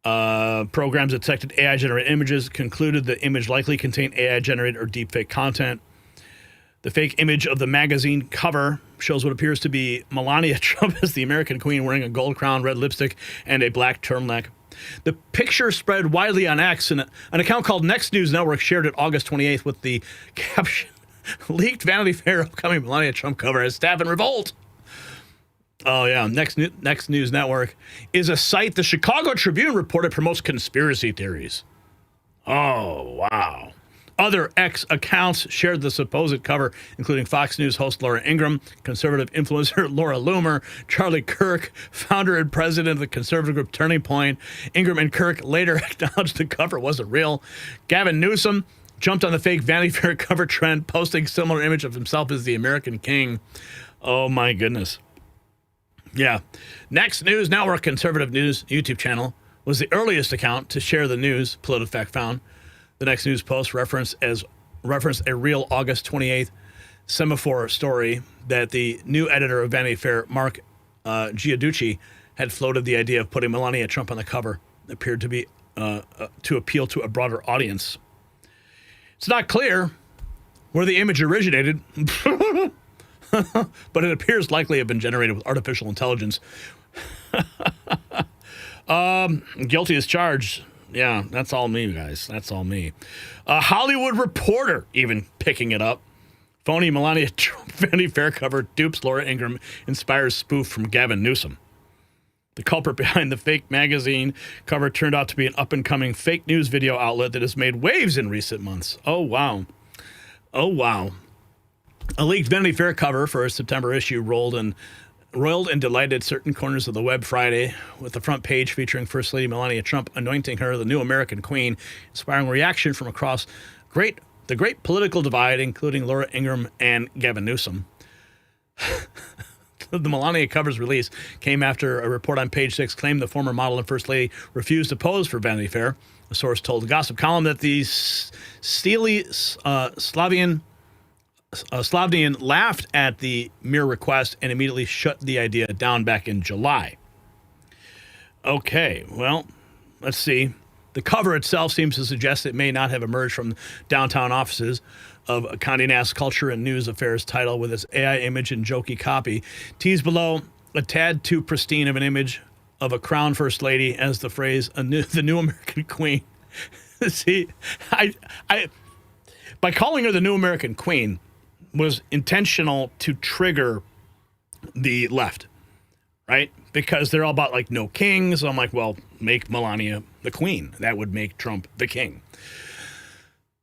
Programs that detected AI-generated images concluded the image likely contained AI-generated or deepfake content. The fake image of the magazine cover shows what appears to be Melania Trump as the American Queen wearing a gold crown, red lipstick, and a black turtleneck. The picture spread widely on X, and an account called Next News Network shared it August 28th with the caption, leaked Vanity Fair upcoming Melania Trump cover as staff in revolt. Oh, yeah. Next News Network is a site the Chicago Tribune reported promotes conspiracy theories. Oh, wow. Other X accounts shared the supposed cover, including Fox News host Laura Ingraham, conservative influencer Laura Loomer, Charlie Kirk, founder and president of the conservative group Turning Point. Ingraham and Kirk later acknowledged the cover wasn't real. Gavin Newsom jumped on the fake Vanity Fair cover trend, posting similar image of himself as the American King. Oh, my goodness. Yeah. Next News Network Conservative News YouTube channel was the earliest account to share the news, PolitiFact found. The Next News post referenced a real August 28th semaphore story that the new editor of Vanity Fair, Mark Giudice, had floated the idea of putting Melania Trump on the cover. It appeared to be to appeal to a broader audience. It's not clear where the image originated, but it appears likely to have been generated with artificial intelligence. Guilty as charged. Yeah, that's all me, guys. That's all me. A Hollywood Reporter even picking it up. Phony Melania Trump Vanity Fair cover dupes Laura Ingraham, inspires spoof from Gavin Newsom. The culprit behind the fake magazine cover turned out to be an up-and-coming fake news video outlet that has made waves in recent months. Oh, wow. Oh, wow. A leaked Vanity Fair cover for a September issue roiled and delighted certain corners of the web Friday, with the front page featuring First Lady Melania Trump anointing her the new American Queen, inspiring reaction from across the great political divide, including Laura Ingraham and Gavin Newsom. The Melania cover's release came after a report on Page 6 claimed the former model and First Lady refused to pose for Vanity Fair. A source told the gossip column that the steely Slavnian laughed at the mere request and immediately shut the idea down back in July. Okay, well, let's see. The cover itself seems to suggest it may not have emerged from downtown offices, of Condé Nast Culture and News Affairs title with its AI image and jokey copy. Teased below, a tad too pristine of an image of a crown first lady as the phrase the new American queen. See, I by calling her the new American queen was intentional to trigger the left, right? Because they're all about like no kings. So I'm like, well, make Melania the queen. That would make Trump the king.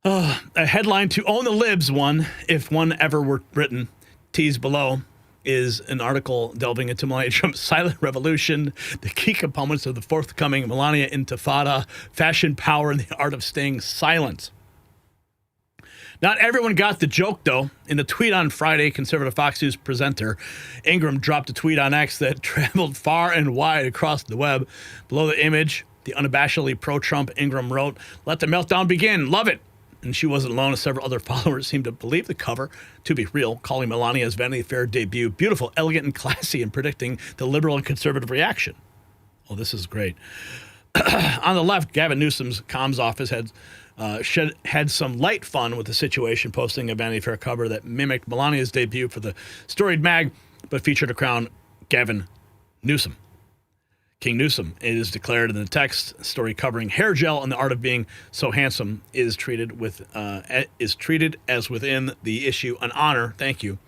A headline to own the libs one, if one ever were written, teased below, is an article delving into Melania Trump's silent revolution, the key components of the forthcoming Melania Intifada, fashion power, and the art of staying silent. Not everyone got the joke, though. In a tweet on Friday, conservative Fox News presenter Ingram dropped a tweet on X that traveled far and wide across the web. Below the image, the unabashedly pro-Trump Ingram wrote, "Let the meltdown begin. Love it." And she wasn't alone, as several other followers seemed to believe the cover to be real, calling Melania's Vanity Fair debut beautiful, elegant, and classy, and predicting the liberal and conservative reaction. Oh, this is great. On the left, Gavin Newsom's comms office had some light fun with the situation, posting a Vanity Fair cover that mimicked Melania's debut for the storied mag, but featured a crown Gavin Newsom. King Newsom is declared in the text. Story covering hair gel and the art of being so handsome is treated as within the issue an honor. Thank you.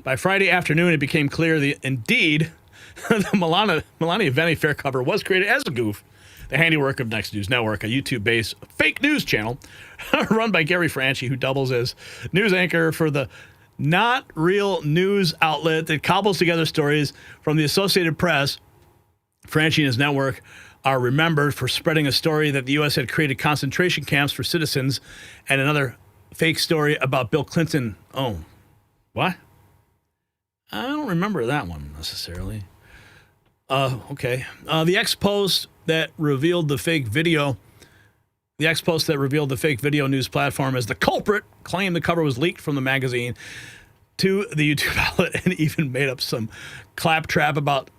By Friday afternoon, it became clear the Melania Vanity Fair cover was created as a goof. The handiwork of Next News Network, a YouTube-based fake news channel run by Gary Franchi, who doubles as news anchor for the not real news outlet that cobbles together stories from the Associated Press. Franchi and his network are remembered for spreading a story that the U.S. had created concentration camps for citizens and another fake story about Bill Clinton. Oh, what? I don't remember that one necessarily. Okay. The X post that revealed the fake video news platform as the culprit claimed the cover was leaked from the magazine to the YouTube outlet and even made up some claptrap about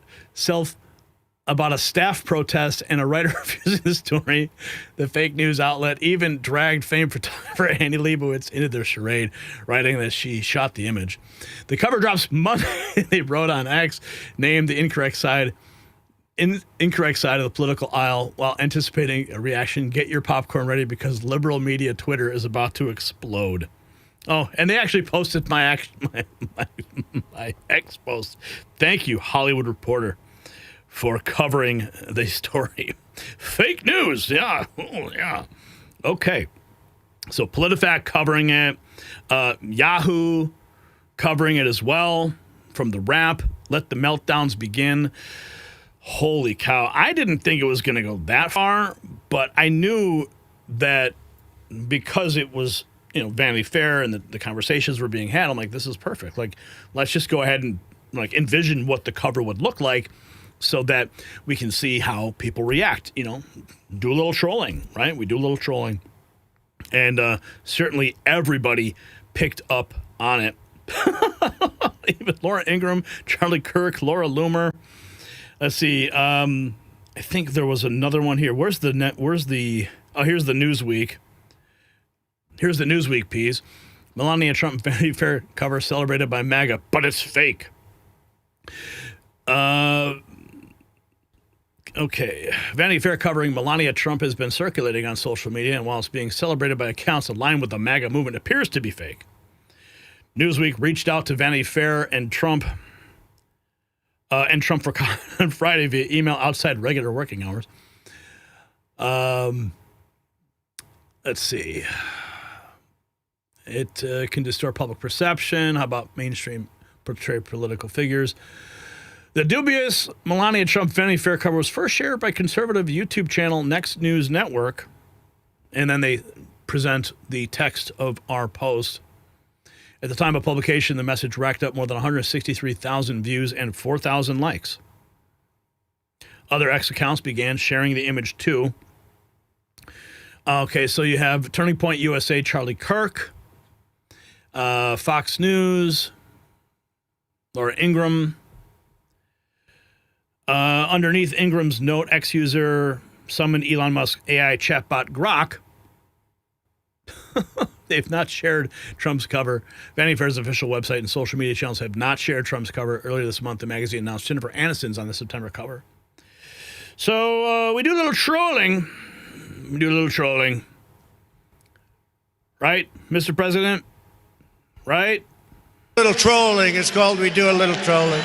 a staff protest and a writer refusing the story. The fake news outlet even dragged famed photographer Annie Leibovitz into their charade, writing that she shot the image. The cover drops Monday, they wrote on X, named the incorrect side of the political aisle while anticipating a reaction. Get your popcorn ready because liberal media Twitter is about to explode. Oh, and they actually posted my X post. Thank you, Hollywood Reporter, for covering the story. Fake news, yeah. Oh, yeah. Okay. So PolitiFact covering it. Yahoo covering it as well. From the Wrap, let the meltdowns begin. Holy cow. I didn't think it was going to go that far, but I knew that because it was, Vanity Fair and the conversations were being had, I'm like, this is perfect. Like, let's just go ahead and envision what the cover would look like so that we can see how people react, do a little trolling, right? We do a little trolling. And certainly everybody picked up on it. Even Laura Ingraham, Charlie Kirk, Laura Loomer. Let's see. I think there was another one here. Here's the Newsweek. Here's the Newsweek piece. Melania Trump Vanity Fair cover celebrated by MAGA, but it's fake. Okay. Vanity Fair covering Melania Trump has been circulating on social media, and while it's being celebrated by accounts aligned with the MAGA movement, it appears to be fake. Newsweek reached out to Vanity Fair and Trump for on Friday via email outside regular working hours. Let's see. It can distort public perception. How about mainstream portray political figures? The dubious Melania Trump Vanity Fair cover was first shared by conservative YouTube channel Next News Network. And then they present the text of our post. At the time of publication, the message racked up more than 163,000 views and 4,000 likes. Other X accounts began sharing the image too. Okay, so you have Turning Point USA, Charlie Kirk, Fox News, Laura Ingraham. Underneath Ingram's note, X user summoned Elon Musk AI chatbot Grok They've not shared Trump's cover. Vanity Fair's official website and social media channels have not shared Trump's cover. Earlier this month, the magazine announced Jennifer Aniston's on the September cover. So we do a little trolling. Right, Mr. President? Right? Little trolling. It's called we do a little trolling.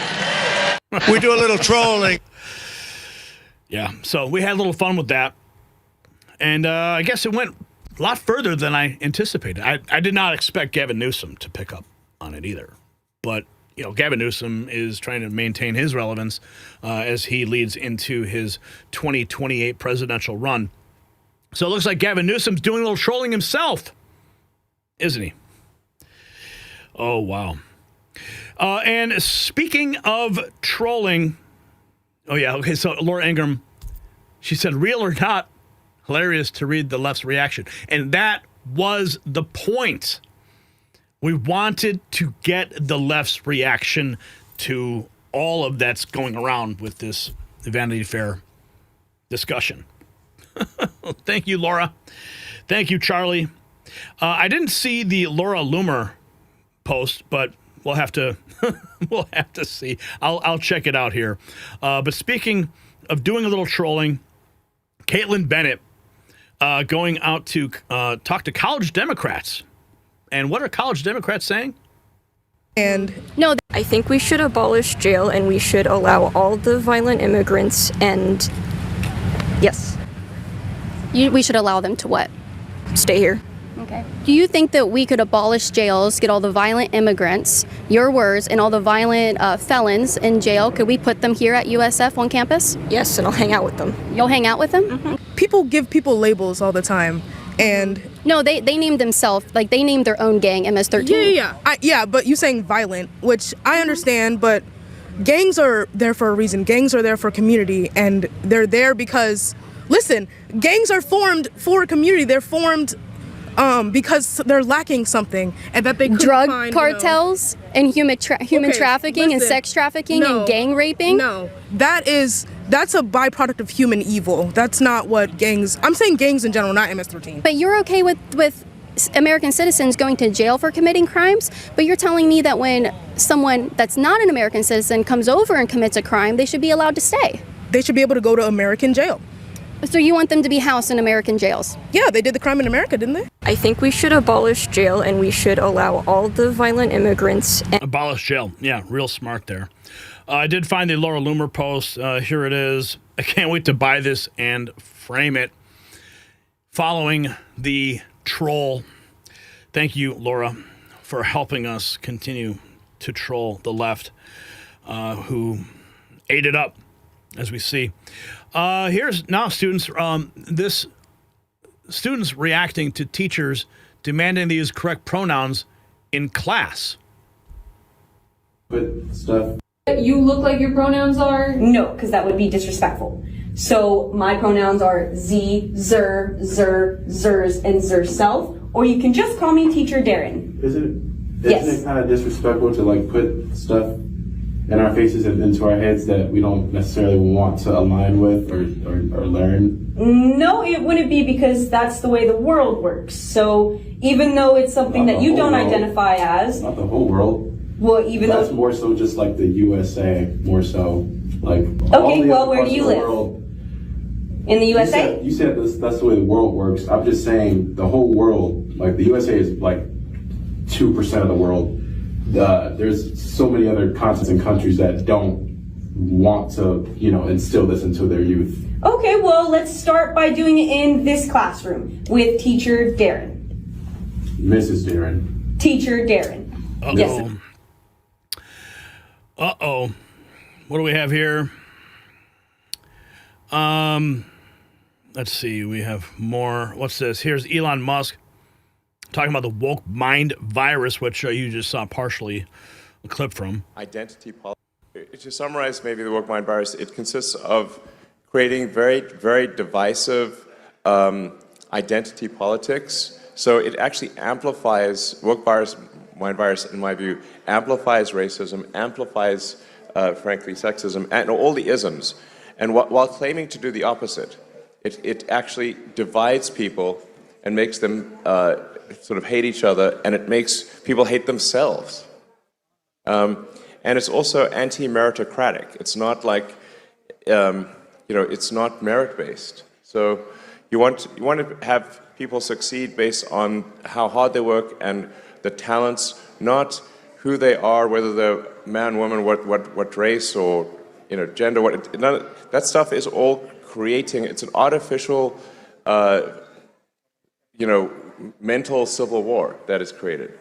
We do a little trolling. Yeah, so we had a little fun with that. And I guess it went a lot further than I anticipated. I did not expect Gavin Newsom to pick up on it either. But, you know, Gavin Newsom is trying to maintain his relevance as he leads into his 2028 presidential run. So it looks like Gavin Newsom's doing a little trolling himself, isn't he? Oh, wow. And speaking of trolling, oh, yeah, okay, so Laura Ingraham, she said, real or not, hilarious to read the left's reaction. And that was the point. We wanted to get the left's reaction to all of that's going around with this Vanity Fair discussion. Thank you, Laura. Thank you, Charlie. I didn't see the Laura Loomer post, but we'll have to we'll have to see. I'll check it out here. But speaking of doing a little trolling, Caitlin Bennett going out to talk to college Democrats. And what are college Democrats saying? No, I think we should abolish jail and we should allow all the violent immigrants and yes. We should allow them to what? Stay here. Okay. Do you think that we could abolish jails, get all the violent immigrants, your words, and all the violent felons in jail? Could we put them here at USF on campus? Yes, and I'll hang out with them. You'll hang out with them? Mm-hmm. People give people labels all the time, and no, they named themselves, like they named their own gang, MS-13. Yeah, but you saying violent, which I understand, but gangs are there for a reason. Gangs are there for community, and they're there because, listen, gangs are formed for a community. They're formed because they're lacking something, and that they couldn't drug find, cartels and human trafficking and sex trafficking and gang raping. No, that's a byproduct of human evil. That's not what gangs. I'm saying gangs in general, not MS-13. But you're okay with American citizens going to jail for committing crimes, but you're telling me that when someone that's not an American citizen comes over and commits a crime, they should be allowed to stay. They should be able to go to American jail. So you want them to be housed in American jails? Yeah, they did the crime in America, didn't they? I think we should abolish jail and we should allow all the violent immigrants. Abolish jail. Yeah, real smart there. I did find the Laura Loomer post. Here it is. I can't wait to buy this and frame it. Following the troll. Thank you, Laura, for helping us continue to troll the left, who ate it up, as we see. Here's now students. Students reacting to teachers demanding they use correct pronouns in class. Put stuff. You look like your pronouns are? No, because that would be disrespectful. So my pronouns are Z, Zer, Zer, Zers, and Zerself. Or you can just call me Teacher Darren. Isn't it kind of disrespectful to like put stuff in our faces and into our heads that we don't necessarily want to align with or learn? No, it wouldn't be, because that's the way the world works. So even though it's something that you don't identify as. Not the whole world. Well, even that's though. more so just like the USA, more so like. Okay, well, where do you live? In the USA? You said that's the way the world works. I'm just saying the whole world, like the USA is like 2% of the world. There's so many other continents and countries that don't want to, instill this into their youth. Okay, well, let's start by doing it in this classroom with Teacher Darren. Mrs. Darren. Teacher Darren. Uh-oh. Yes. Uh-oh. What do we have here? Let's see. We have more. What's this? Here's Elon Musk talking about the woke mind virus, which you just saw partially a clip from. Identity politics. To summarize maybe the woke mind virus, it consists of creating very, very divisive identity politics. So it actually amplifies, woke virus, mind virus, in my view, amplifies racism, amplifies, frankly, sexism, and all the isms. And while claiming to do the opposite, it actually divides people and makes them sort of hate each other, and it makes people hate themselves. And it's also anti-meritocratic. It's not like, it's not merit-based. So you want to have people succeed based on how hard they work and the talents, not who they are, whether they're man, woman, what race or gender. That stuff is all creating. It's an artificial, mental civil war that is created,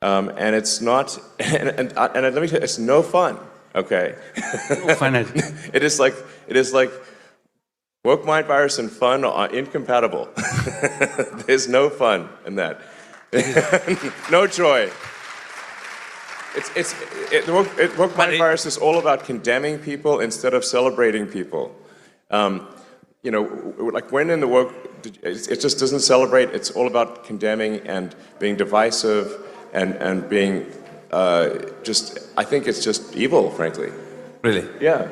and it's not. And let me tell you, it's no fun. Okay, it is like woke mind virus and fun are incompatible. There's no fun in that. No joy. Woke mind virus is all about condemning people instead of celebrating people. Like when in the woke, it just doesn't celebrate. It's all about condemning and being divisive and being I think it's just evil, frankly. Really? Yeah.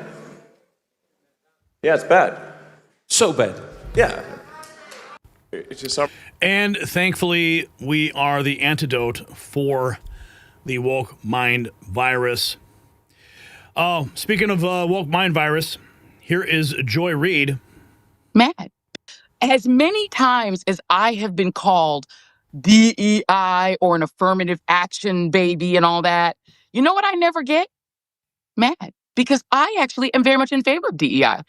Yeah, it's bad. So bad. Yeah. It's just And thankfully, we are the antidote for the woke mind virus. Oh, speaking of woke mind virus, here is Joy Reid. Mad. As many times as I have been called DEI or an affirmative action baby and all that, you know what I never get? Mad. Because I actually am very much in favor of DEI.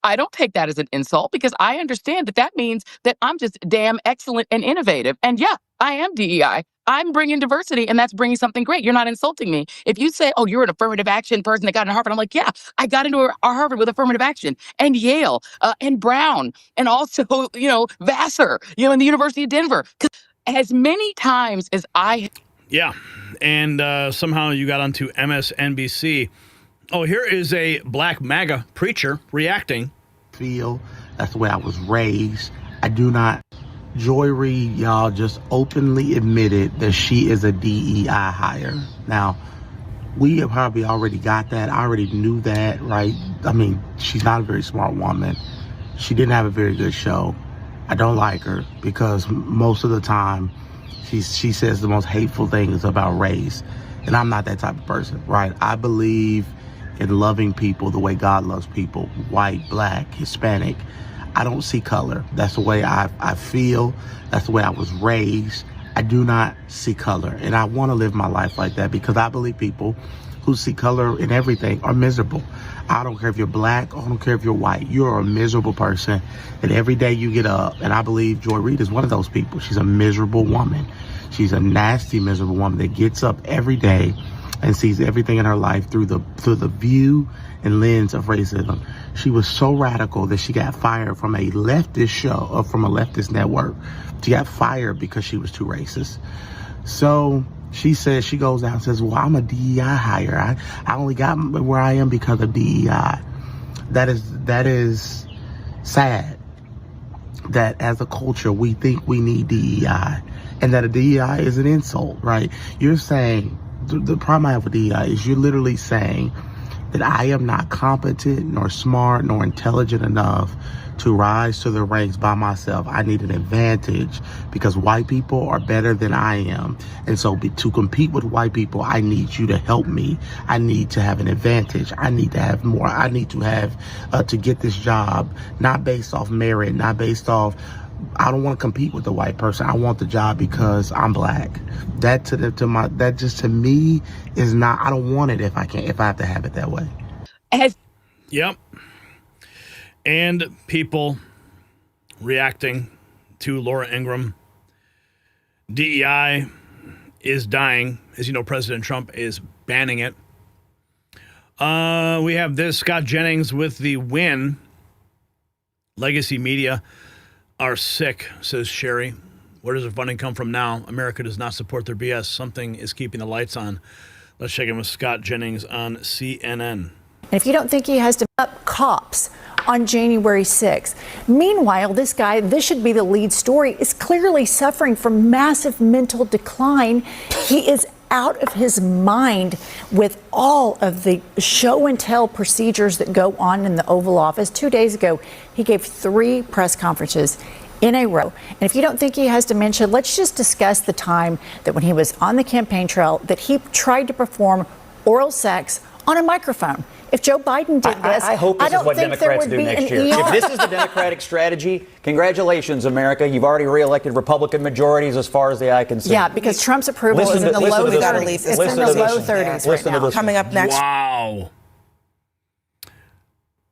I don't take that as an insult because I understand that means that I'm just damn excellent and innovative. And yeah, I am DEI. I'm bringing diversity, and that's bringing something great. You're not insulting me. If you say, oh, you're an affirmative action person that got into Harvard, I'm like, yeah, I got into Harvard with affirmative action, and Yale, and Brown, and also, Vassar, and the University of Denver. As many times as I... Yeah, and somehow you got onto MSNBC. Oh, here is a black MAGA preacher reacting. That's the way I was raised. I do not. Joy Reid, y'all, just openly admitted that she is a DEI hire. Now, we have probably already got that. I already knew that, right? I mean, she's not a very smart woman. She didn't have a very good show. I don't like her because most of the time she says the most hateful things about race. And I'm not that type of person, right? I believe in loving people the way God loves people, white, black, Hispanic. I don't see color. That's the way I feel. That's the way I was raised. I do not see color. And I want to live my life like that because I believe people who see color in everything are miserable. I don't care if you're black. I don't care if you're white. You're a miserable person. And every day you get up, and I believe Joy Reid is one of those people. She's a miserable woman. She's a nasty, miserable woman that gets up every day and sees everything in her life through the view and lens of racism. She was so radical that she got fired from a leftist show, or from a leftist network. She got fired because she was too racist. So she says, she goes out and says, well, I'm a DEI hire. I only got where I am because of DEI. That is sad that as a culture, we think we need DEI and that a DEI is an insult, right? You're saying, the problem I have with DEI is you're literally saying that I am not competent, nor smart, nor intelligent enough to rise to the ranks by myself. I need an advantage because white people are better than I am. And so to compete with white people, I need you to help me. I need to have an advantage. I need to have more. I need to have to get this job, not based off merit, not based off, I don't want to compete with the white person. I want the job because I'm black. That to me is not, I don't want it if I have to have it that way. Yep. And people reacting to Laura Ingraham. DEI is dying. As you know, President Trump is banning it. We have this, Scott Jennings with the win. Legacy media are sick, says Sherry. Where does the funding come from now? America does not support their BS. Something is keeping the lights on. Let's check in with Scott Jennings on CNN. And if you don't think he has to up cops on January 6th. Meanwhile, this guy, this should be the lead story, is clearly suffering from massive mental decline. He is out of his mind with all of the show and tell procedures that go on in the Oval Office. 2 days ago, he gave 3 press conferences in a row. And if you don't think he has dementia, let's just discuss the time that when he was on the campaign trail that he tried to perform oral sex on a microphone. If Joe Biden did this, I hope this is what Democrats do next year. If this is the Democratic strategy, congratulations, America. You've already reelected Republican majorities as far as the eye can see. Yeah, because Trump's approval is in the low 30s. It's in the low 30s right now. Coming up next. Wow.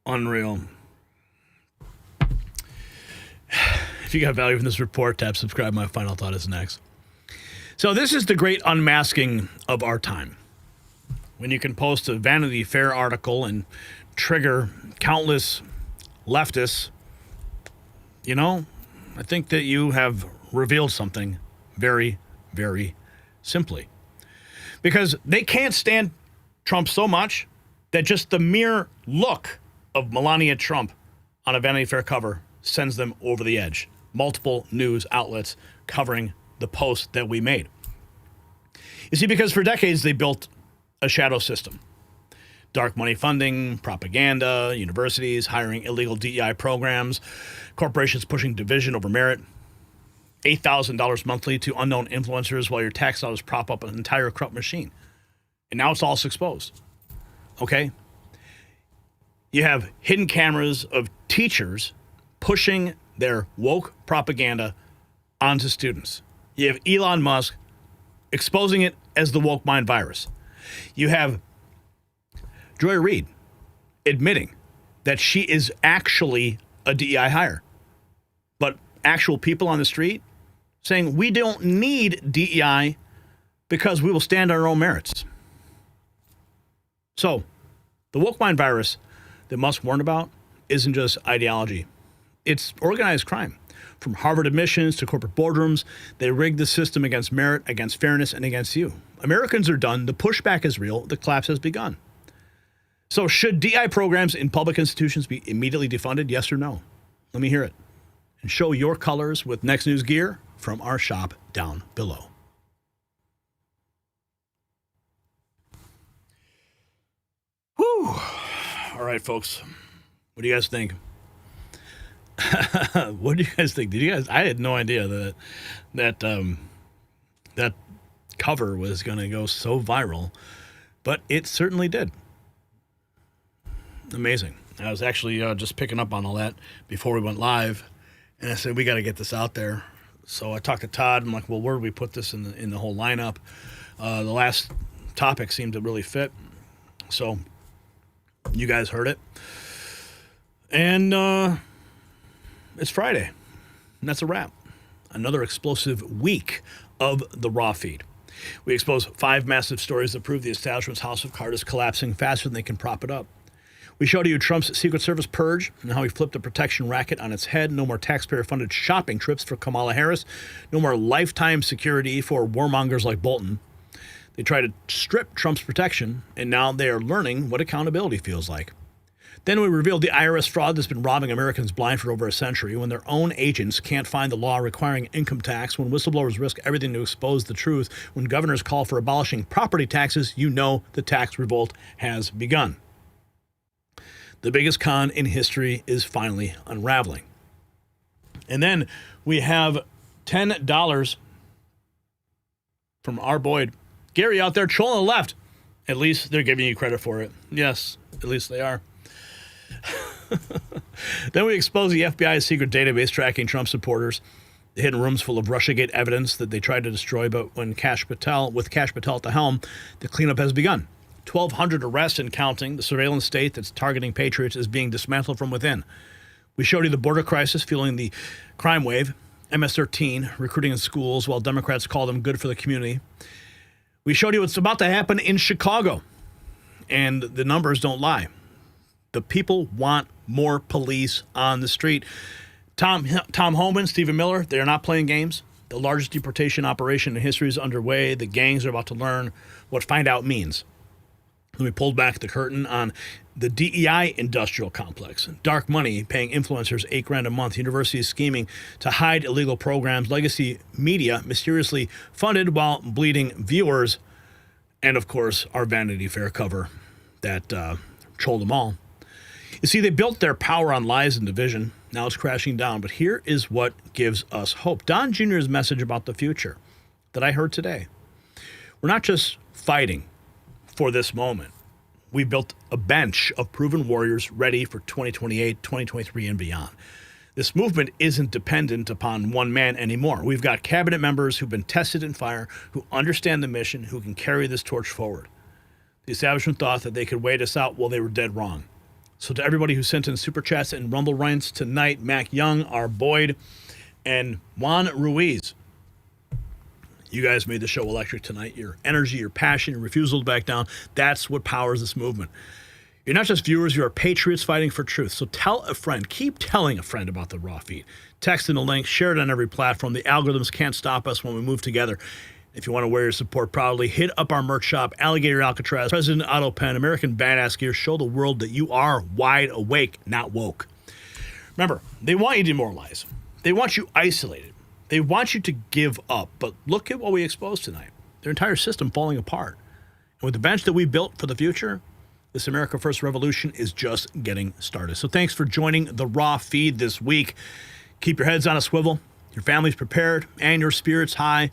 Unreal. If you got value from this report, tap subscribe. My final thought is next. So this is the great unmasking of our time. When you can post a Vanity Fair article and trigger countless leftists, you know, I think that you have revealed something very, very simply. Because they can't stand Trump so much that just the mere look of Melania Trump on a Vanity Fair cover sends them over the edge. Multiple news outlets covering the post that we made. You see, because for decades they built a shadow system. Dark money funding, propaganda, universities hiring illegal DEI programs, corporations pushing division over merit, $8,000 monthly to unknown influencers while your tax dollars prop up an entire corrupt machine. And now it's all exposed. Okay? You have hidden cameras of teachers pushing their woke propaganda onto students. You have Elon Musk exposing it as the woke mind virus. You have Joy Reid admitting that she is actually a DEI hire. But actual people on the street saying we don't need DEI because we will stand on our own merits. So the woke mind virus that Musk warned about isn't just ideology. It's organized crime. From Harvard admissions to corporate boardrooms, they rigged the system against merit, against fairness, and against you. Americans are done. The pushback is real. The collapse has begun. So should DI programs in public institutions be immediately defunded? Yes or no? Let me hear it. And show your colors with Next News gear from our shop down below. Whew. All right, folks. What do you guys think? What do you guys think? I had no idea that cover was going to go so viral, but it certainly did. Amazing. I was actually just picking up on all that before we went live, and I said we got to get this out there. So I talked to Todd. I'm like, well, where do we put this in the whole lineup? The last topic seemed to really fit, so you guys heard it, and it's Friday, and that's a wrap. Another explosive week of the Raw feed. We expose 5 massive stories that prove the establishment's house of cards is collapsing faster than they can prop it up. We showed you Trump's Secret Service purge and how he flipped the protection racket on its head. No more taxpayer-funded shopping trips for Kamala Harris. No more lifetime security for warmongers like Bolton. They tried to strip Trump's protection, and now they are learning what accountability feels like. Then we revealed the IRS fraud that's been robbing Americans blind for over a century, when their own agents can't find the law requiring income tax, when whistleblowers risk everything to expose the truth, when governors call for abolishing property taxes. You know the tax revolt has begun. The biggest con in history is finally unraveling. And then we have $10 from our boy Gary out there trolling the left. At least they're giving you credit for it. Yes, at least they are. Then we expose the FBI's secret database tracking Trump supporters, the hidden rooms full of Russiagate evidence that they tried to destroy, but with Kash Patel at the helm, the cleanup has begun. 1,200 arrests and counting. The surveillance state that's targeting patriots is being dismantled from within. We showed you the border crisis fueling the crime wave, MS-13, recruiting in schools while Democrats call them good for the community. We showed you what's about to happen in Chicago, and the numbers don't lie. The people want more police on the street. Tom Homan, Stephen Miller, they are not playing games. The largest deportation operation in history is underway. The gangs are about to learn what find out means. We pulled back the curtain on the DEI industrial complex. Dark money paying influencers $8,000 a month. Universities scheming to hide illegal programs. Legacy media mysteriously funded while bleeding viewers. And, of course, our Vanity Fair cover that trolled them all. You see, they built their power on lies and division. Now it's crashing down. But here is what gives us hope. Don Jr.'s message about the future that I heard today. We're not just fighting for this moment. We built a bench of proven warriors ready for 2028, 2023, and beyond. This movement isn't dependent upon one man anymore. We've got cabinet members who've been tested in fire, who understand the mission, who can carry this torch forward. The establishment thought that they could wait us out. Well, they were dead wrong. So to everybody who sent in Super Chats and Rumble Rants tonight, Mac Young, R. Boyd, and Juan Ruiz, you guys made the show electric tonight. Your energy, your passion, your refusal to back down, that's what powers this movement. You're not just viewers, you are patriots fighting for truth. So tell a friend, keep telling a friend about the Raw feed. Text in the link, share it on every platform. The algorithms can't stop us when we move together. If you want to wear your support proudly, hit up our merch shop, Alligator Alcatraz, President Otto Pen, American Badass Gear. Show the world that you are wide awake, not woke. Remember, they want you demoralized. They want you isolated. They want you to give up. But look at what we exposed tonight. Their entire system falling apart. And with the bench that we built for the future, this America First revolution is just getting started. So thanks for joining the Raw feed this week. Keep your heads on a swivel, your families prepared, and your spirits high.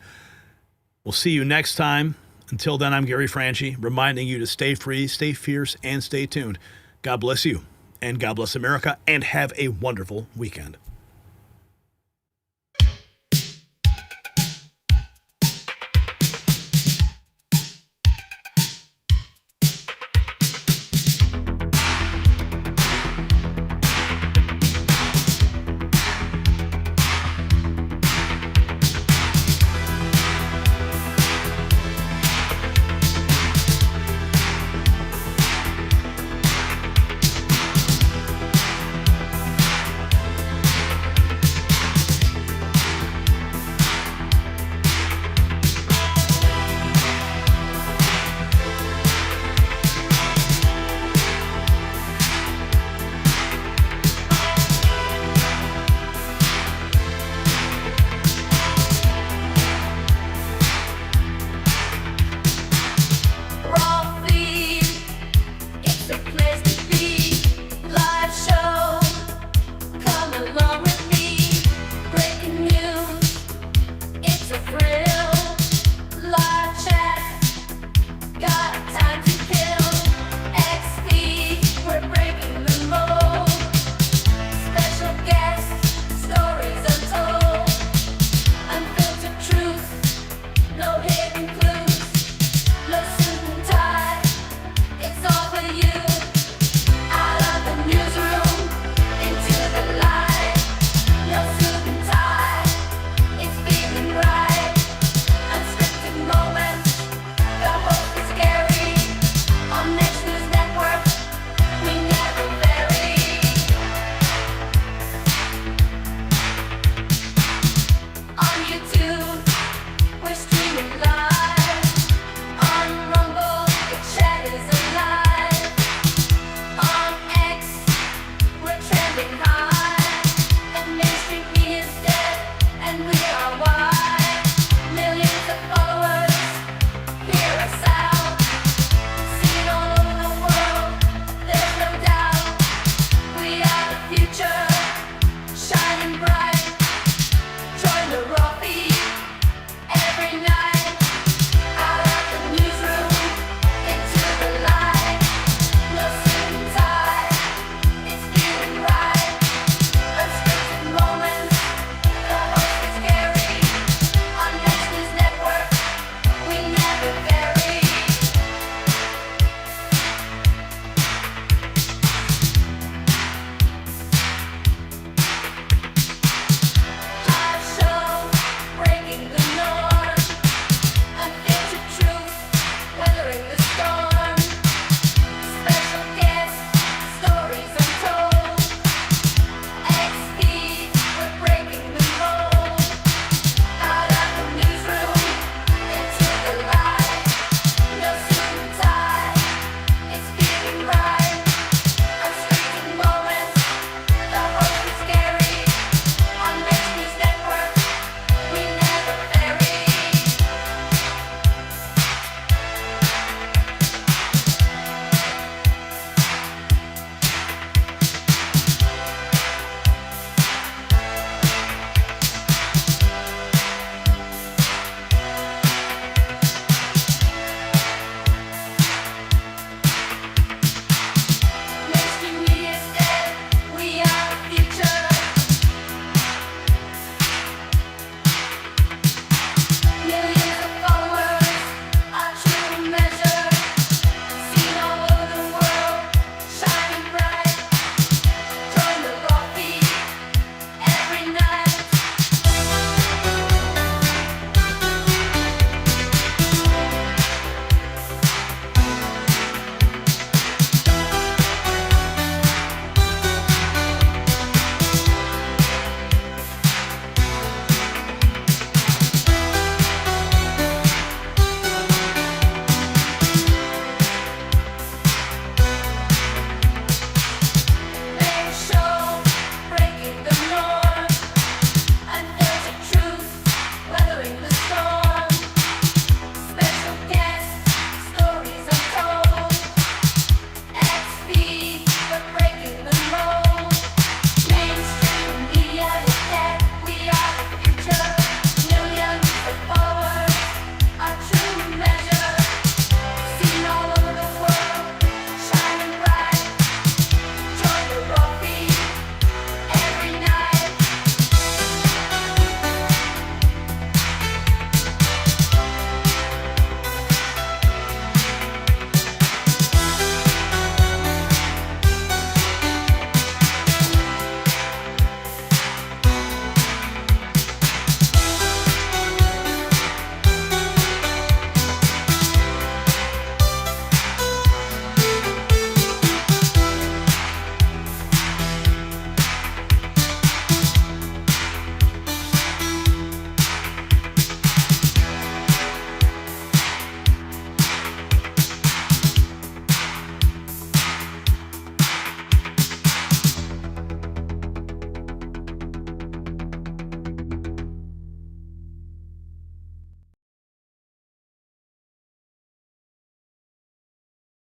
We'll see you next time. Until then, I'm Gary Franchi, reminding you to stay free, stay fierce, and stay tuned. God bless you, and God bless America, and have a wonderful weekend.